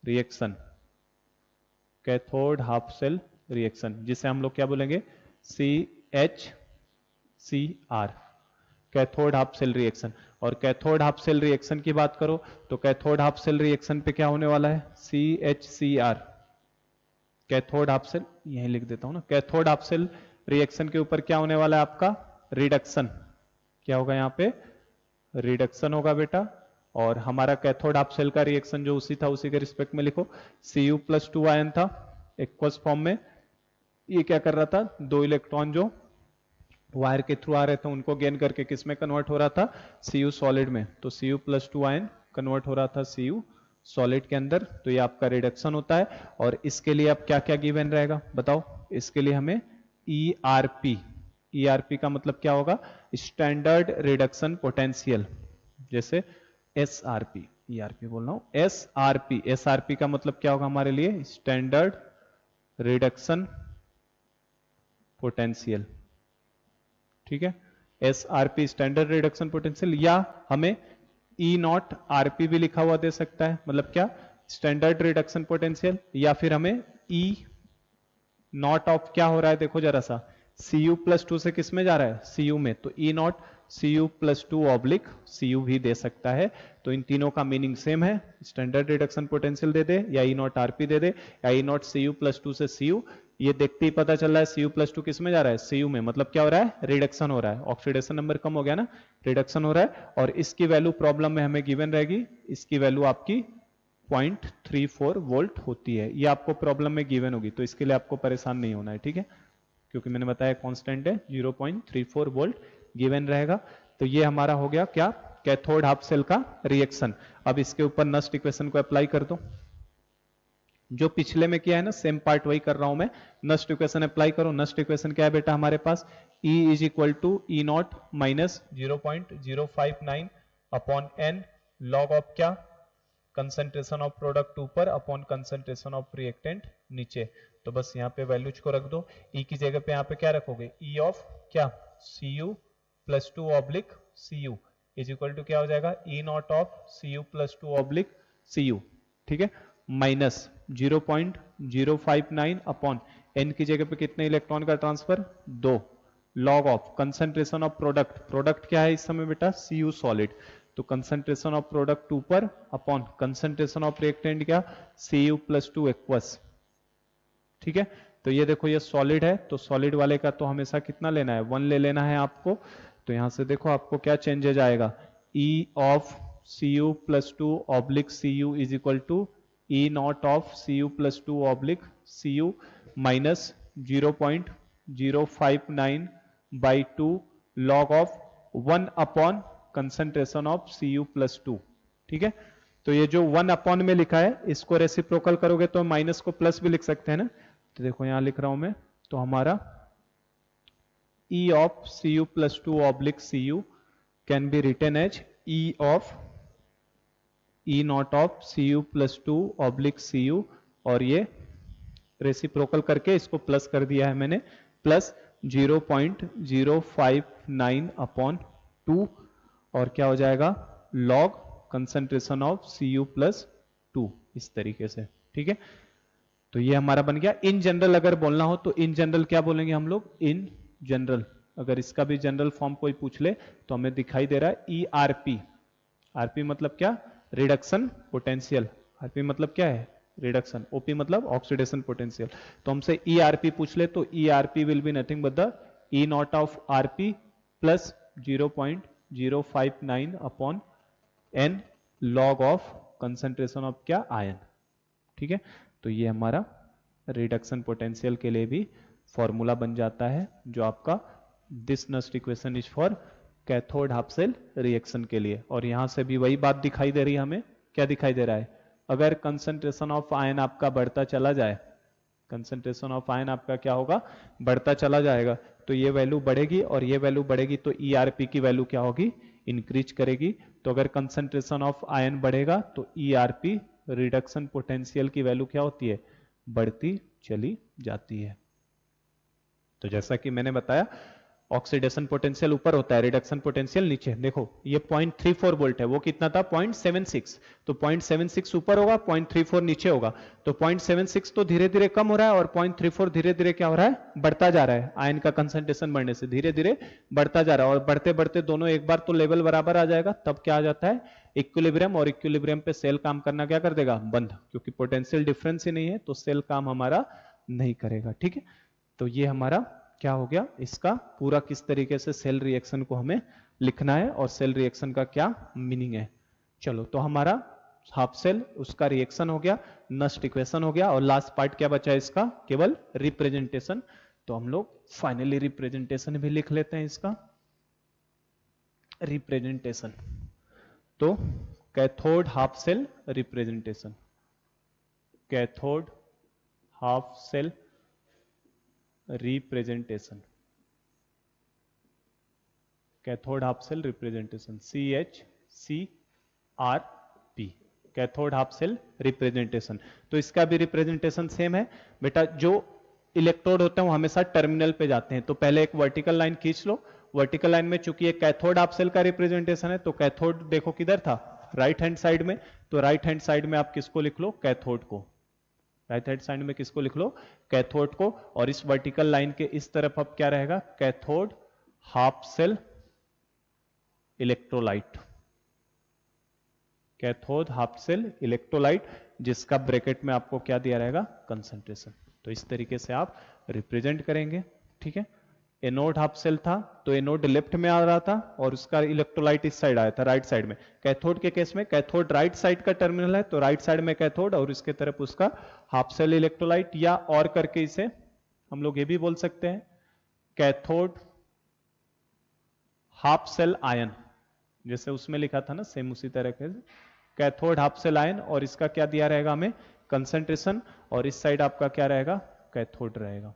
reaction, cathode half cell reaction, जिसे हम लोग क्या बोलेंगे, CHCr, cathode half cell reaction. और कैथोड हाफ सेल रिएक्शन की बात करो तो कैथोड हाफ सेल रिएक्शन पे क्या होने वाला है, CHCr, कैथोड हाफ सेल, यही लिख देता हूं ना, कैथोड हाफ सेल रिएक्शन के ऊपर क्या होने वाला है आपका, रिडक्शन, क्या होगा यहाँ पे, रिडक्शन होगा बेटा। और हमारा कैथोड हाफ सेल का रिएक्शन जो उसी था उसी के रिस्पेक्ट में लिखो, Cu+2 आयन था एक्वस फॉर्म में, ये क्या कर रहा था, दो इलेक्ट्रॉन जो वायर के थ्रू आ रहे थे उनको गेन करके किस में कन्वर्ट हो रहा था, Cu सॉलिड में, तो Cu+2 आयन कन्वर्ट हो रहा था Cu सॉलिड के अंदर, तो ये आपका रिडक्शन होता है। और इसके लिए अब क्या क्या गिवन रहेगा बताओ, इसके लिए हमें ERP, ERP का मतलब क्या होगा, स्टैंडर्ड रिडक्शन पोटेंशियल, जैसे SRP, ERP बोल रहा हूं, SRP, SRP का मतलब क्या होगा हमारे लिए, स्टैंडर्ड रिडक्शन पोटेंशियल, ठीक है, SRP स्टैंडर्ड रिडक्शन पोटेंशियल, या हमें E0RP भी लिखा हुआ दे सकता है, मतलब क्या, स्टैंडर्ड रिडक्शन पोटेंशियल, या फिर हमें E0 ऑफ क्या हो रहा है, देखो जरा सा, Cu+2 से किस में जा रहा है, Cu में, तो E0 Cu+2 ऑब्लिक Cu भी दे सकता है। तो इन तीनों का मीनिंग सेम है, स्टैंडर्ड रिडक्शन पोटेंशियल दे दे, या E0RP दे दे, या E0 Cu+2 से Cu, ये देखते ही पता चल रहा है Cu+2 किस में जा रहा है, Cu में, मतलब क्या हो रहा है, रिडक्शन हो रहा है, ऑक्सीडेशन नंबर कम हो गया ना, रिडक्शन हो रहा है। और इसकी वैल्यू प्रॉब्लम में हमें गिवन रहेगी, इसकी वैल्यू आपकी 0.34 वोल्ट होती है, ये आपको प्रॉब्लम में गिवन होगी, तो इसके लिए आपको परेशान नहीं होना है, ठीक है, क्योंकि मैंने बताया कांस्टेंट है, 0.34 वोल्ट गिवन रहेगा। तो ये हमारा हो गया क्या, कैथोड हाफ सेल का रिएक्शन। अब इसके ऊपर नस्ट इक्वेशन को अप्लाई कर दो, जो पिछले में किया है ना सेम पार्ट वही कर रहा हूं मैं, नस्ट इक्वेशन अप्लाई करो। नस्ट इक्वेशन क्या है बेटा हमारे पास, E is equal to E0 minus 0.059 upon n log of क्या, कंसंट्रेशन ऑफ प्रोडक्ट ऊपर अपॉन कंसंट्रेशन ऑफ रिएक्टेंट नीचे। तो बस यहाँ पे वैल्यूज को रख दो, E की जगह पे यहाँ पे क्या रखोगे, E ऑफ क्या, Cu+2 oblique Cu is equal to क्या हो जाएगा, E0 of Cu+2 oblique Cu, ठीक है, माइनस 0.059 अपॉन n की जगह पे कितने इलेक्ट्रॉन का transfer, 2, log of concentration of product, product क्या है इस समय बेटा, Cu सॉलिड, तो कंसंट्रेशन ऑफ प्रोडक्ट ऊपर अपॉन कंसंट्रेशन ऑफ रिएक्टेंट क्या, Cu+2 एक्वस, ठीक है। तो ये देखो ये सॉलिड है, तो सॉलिड वाले का तो हमेशा कितना लेना है, 1 ले लेना है आपको। तो यहां से देखो आपको क्या चेंजेज आएगा, E of Cu+2 oblique Cu is equal to E0 of Cu+2 oblique Cu minus 0.059 by 2 log of 1 upon concentration of Cu+2, ठीक है। तो ये जो 1 अपॉन में लिखा है इसको रेसिप्रोकल करोगे तो माइनस को प्लस भी लिख सकते हैं ना, तो देखो यहां लिख रहा हूं मैं, तो हमारा E of Cu+2 oblique Cu can be written as E of E naught of C U plus two oblique C U, और ये रेसिप्रोकल करके इसको प्लस कर दिया है मैंने, प्लस 0.059 अपॉन 2, और क्या हो जाएगा log concentration of C U plus 2, इस तरीके से। ठीक है, तो ये हमारा बन गया। इन जनरल अगर बोलना हो तो इन जनरल क्या बोलेंगे हम लोग, इन जनरल। अगर इसका भी जनरल फॉर्म कोई पूछ ले तो हमें दिखाई दे रहा है ई आर पी। आरपी मतलब क्या, रिडक्शन पोटेंशियल। आरपी मतलब क्या है, रिडक्शन। ओपी मतलब ऑक्सीडेशन पोटेंशियल। तो हमसे ई आरपी पूछ ले तो E RP will be nothing but the E naught of RP plus 0.059 upon N log of concentration of क्या, आयन। ठीक है, तो ये हमारा रिडक्शन पोटेंशियल के लिए भी फॉर्मूला बन जाता है, जो आपका this Nernst equation is for cathode half cell reaction के लिए। और यहां से भी वही बात दिखाई दे रही है हमें, क्या दिखाई दे रहा है, अगर कंसंट्रेशन ऑफ आयन आपका बढ़ता चला जाए, कंसंट्रेशन ऑफ आयन आपका क्या होगा, बढ़ता चला जाएगा, तो ये वैल्यू बढ़ेगी और ये वैल्यू बढ़ेगी, तो ईआरपी की वैल्यू क्या होगी, इंक्रीज करेगी। तो अगर कंसंट्रेशन ऑफ आयन बढ़ेगा तो ईआरपी रिडक्शन पोटेंशियल की वैल्यू क्या होती है, बढ़ती चली जाती है। तो जैसा कि मैंने बताया, ऑक्सीडेशन पोटेंशियल ऊपर होता है, रिडक्शन पोटेंशियल नीचे। देखो ये 0.34 वोल्ट है, वो कितना था 0.76, तो 0.76 ऊपर होगा, 0.34 नीचे होगा। तो 0.76 तो धीरे धीरे कम हो रहा है और 0.34 धीरे धीरे क्या हो रहा है, बढ़ता जा रहा है। आयन का कंसंट्रेशन बढ़ने से धीरे धीरे बढ़ता जा रहा है, और बढ़ते बढ़ते दोनों एक बार तो लेवल बराबर आ जाएगा, तब क्या आ जाता है इक्विलिब्रियम। और इक्विलिब्रियम पे सेल काम करना क्या कर देगा, बंद, क्योंकि पोटेंशियल डिफरेंस ही नहीं है तो सेल काम हमारा नहीं करेगा। ठीक है, तो ये हमारा क्या हो गया, इसका पूरा किस तरीके से सेल रिएक्शन को हमें लिखना है और सेल रिएक्शन का क्या मीनिंग है। चलो, तो हमारा हाफ सेल उसका रिएक्शन हो गया, नस्ट इक्वेशन हो गया, और लास्ट पार्ट क्या बचा है इसका, केवल रिप्रेजेंटेशन। तो हम लोग फाइनली रिप्रेजेंटेशन भी लिख लेते हैं इसका। रिप्रेजेंटेशन तो cathode half cell representation, cathode half cell representation, cathode half cell representation, CHCRP, cathode half cell representation. तो इसका भी रिप्रेजेंटेशन सेम है बेटा। जो इलेक्ट्रोड होते हैं वो हमेशा टर्मिनल पे जाते हैं, तो पहले एक वर्टिकल लाइन खींच लो। वर्टिकल लाइन में चूंकि एक कैथोड हाफ सेल का रिप्रेजेंटेशन है, तो कैथोड देखो किधर था, राइट हैंड साइड में। तो राइट हैंड साइड में आप किसको लिख लो, कैथोड को। राइट हैंड साइड में किसको लिख लो, कैथोड को। और इस वर्टिकल लाइन के इस तरफ अब क्या रहेगा, cathode half cell electrolyte, cathode half cell electrolyte, जिसका ब्रैकेट में आपको क्या दिया रहेगा, कंसंट्रेशन। तो इस तरीके से आप रिप्रेजेंट करेंगे। ठीक है, एनोड हाफ सेल था तो एनोड लेफ्ट में आ रहा था और उसका इलेक्ट्रोलाइट इस साइड आया था, राइट साइड में। कैथोड के केस में कैथोड राइट साइड का टर्मिनल है, तो राइट साइड में कैथोड और इसके तरफ उसका हाफ सेल इलेक्ट्रोलाइट, या और करके इसे हम लोग ये भी बोल सकते हैं कैथोड हाफ सेल आयन, जैसे उसमें लिखा था ना, सेम उसी तरह के कैथोड हाफ सेल आयन। और इसका क्या दिया रहेगा हमें, कंसंट्रेशन, और इस साइड आपका क्या रहेगा, कैथोड रहेगा।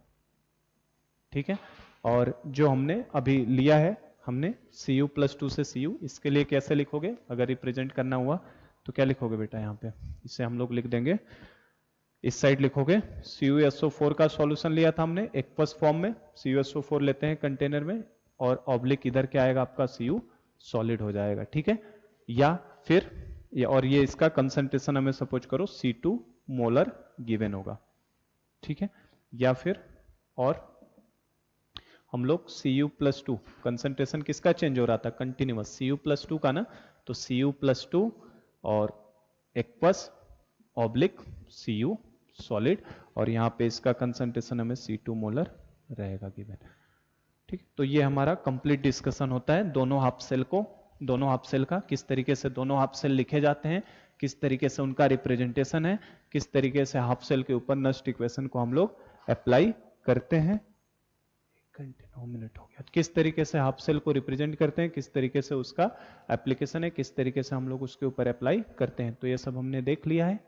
ठीक है, और जो हमने अभी लिया है, हमने Cu+2 से Cu, इसके लिए कैसे लिखोगे, अगर रिप्रेजेंट करना हुआ तो क्या लिखोगे बेटा, यहाँ पे इसे हम लोग लिख देंगे, इस साइड लिखोगे CuSO4 का सॉल्यूशन लिया था हमने एक्वस फॉर्म में, CuSO4 लेते हैं कंटेनर में, और ऑब्लिक इधर क्या आएगा आपका, Cu सॉलिड हो जाएगा। ठीक है, या फिर और ये इसका कंसंट्रेशन हमें सपोज करो C2 मोलर गिवन होगा। ठीक है, या फिर और हम लोग Cu+2, कंसंट्रेशन किसका चेंज हो रहा था, कंटिन्यूअस Cu+2 का ना, तो Cu+2 और एक्वस ऑब्लिक Cu सॉलिड, और यहाँ पे इसका कंसंट्रेशन हमें C2 मोलर रहेगा गिवन। ठीक, तो ये हमारा कंप्लीट डिस्कशन होता है दोनों हाफ सेल को, दोनों हाफ सेल का, किस तरीके से दोनों हाफ सेल लिखे जाते हैं, किस तरीके से उनका रिप्रेजेंटेशन है, किस तरीके से हाफ सेल के ऊपर नस्ट इक्वेशन को हम लोग अप्लाई करते हैं। 9 मिनट हो गया, किस तरीके से हाफ सेल को रिप्रेजेंट करते हैं, किस तरीके से उसका एप्लीकेशन है, किस तरीके से हम लोग उसके ऊपर अप्लाई करते हैं, तो ये सब हमने देख लिया है।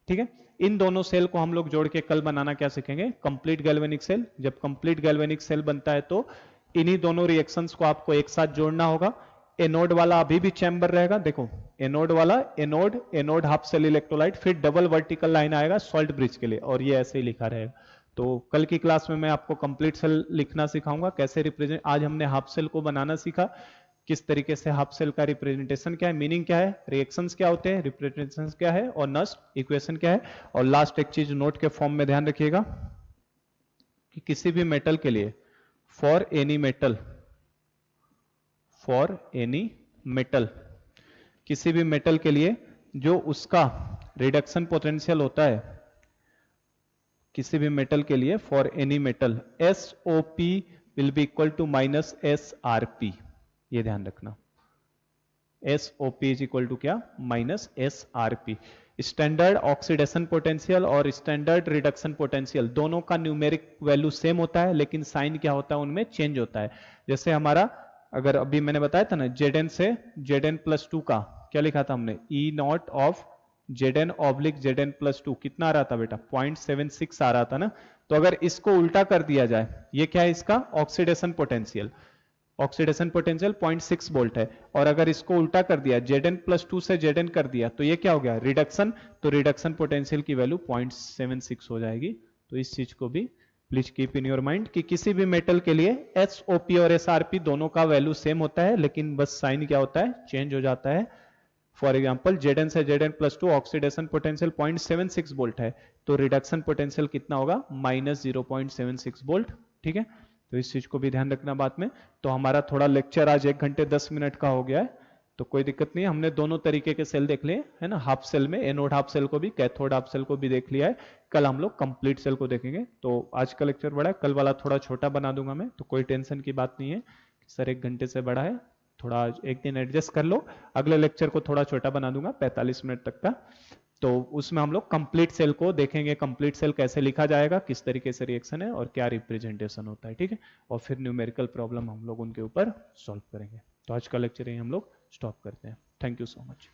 ठीक है, इन दोनों सेल को हम लोग जोड़ के कल बनाना क्या सीखेंगे, कंप्लीट गैल्वेनिक सेल। जब कंप्लीट गैल्वेनिक सेल बनता है तो इन्हीं दोनों रिएक्शंस को आपको एक साथ जोड़ना होगा। एनोड वाला अभी भी चैम्बर रहेगा, देखो एनोड वाला anode, anode half cell electrolyte, फिर डबल वर्टिकल लाइन आएगा सॉल्ट ब्रिज के लिए, और ये ऐसे ही लिखा रहेगा। तो कल की क्लास में मैं आपको कंप्लीट सेल लिखना सिखाऊंगा, कैसे रिप्रेजेंट, आज हमने हाफ सेल को बनाना सीखा, किस तरीके से हाफ सेल का रिप्रेजेंटेशन क्या है, मीनिंग क्या है, रिएक्शंस क्या होते हैं, रिप्रेजेंटेशन क्या है, और नस्ट इक्वेशन क्या है। और लास्ट एक चीज नोट के फॉर्म में ध्यान रखिएगा कि किसी भी मेटल के लिए, for any metal, for any metal, किसी भी मेटल के लिए जो उसका रिडक्शन पोटेंशियल होता है, किसी भी मेटल के लिए for any metal SOP will be equal to minus SRP, ये ध्यान रखना। SOP इज इक्वल टू क्या, minus SRP। Standard oxidation potential और स्टैंडर्ड रिडक्शन पोटेंशियल दोनों का न्यूमेरिक वैल्यू सेम होता है, लेकिन साइन क्या होता है, उनमें चेंज होता है। जैसे हमारा, अगर अभी मैंने बताया था ना, Zn से Zn+2 का क्या लिखा था हमने, E0 of Zn oblique Zn+2 कितना आ रहा था बेटा, 0.76 आ रहा था ना। तो अगर इसको उल्टा कर दिया जाए, ये क्या है इसका oxidation potential, oxidation potential 0.6 volt है, और अगर इसको उल्टा कर दिया Zn+2 से Zn कर दिया, तो ये क्या हो गया, रिडक्शन, तो रिडक्शन पोटेंशियल की वैल्यू 0.76 हो जाएगी। तो इस चीज को भी please keep in your mind कि किसी भी मेटल के लिए SOP और SRP दोनों का वैल्यू सेम होता है, लेकिन बस साइन क्या होता है, चेंज हो जाता है। फॉर एग्जाम्पल Zn से Zn+2 ऑक्सीडेशन पोटेंशियल 0.76 वोल्ट है, तो रिडक्शन पोटेंशियल कितना होगा, -0.76 वोल्ट। ठीक है, तो इस चीज को भी ध्यान रखना बात में। तो हमारा थोड़ा लेक्चर आज 1 घंटे 10 मिनट का हो गया है, तो कोई दिक्कत नहीं है, हमने दोनों तरीके के सेल देख लिए है ना, हाफ सेल में एनोड हाफ सेल को भी, कैथोड हाफ सेल को भी देख लिया है। कल हम लोग कंप्लीट सेल को देखेंगे। तो आज का लेक्चर बड़ा है, कल वाला थोड़ा छोटा बना दूंगा मैं, तो कोई टेंशन की बात नहीं है सर 1 घंटे से बड़ा है, थोड़ा एक दिन एडजस्ट कर लो। अगले लेक्चर को थोड़ा छोटा बना दूंगा 45 मिनट तक का, तो उसमें हम लोग कंप्लीट सेल को देखेंगे, कंप्लीट सेल कैसे लिखा जाएगा, किस तरीके से रिएक्शन है और क्या रिप्रेजेंटेशन होता है। ठीक है, और फिर न्यूमेरिकल प्रॉब्लम हम लोग उनके ऊपर सॉल्व करेंगे। तो आज का लेक्चर यही हम लोग स्टॉप करते हैं। Thank you so much.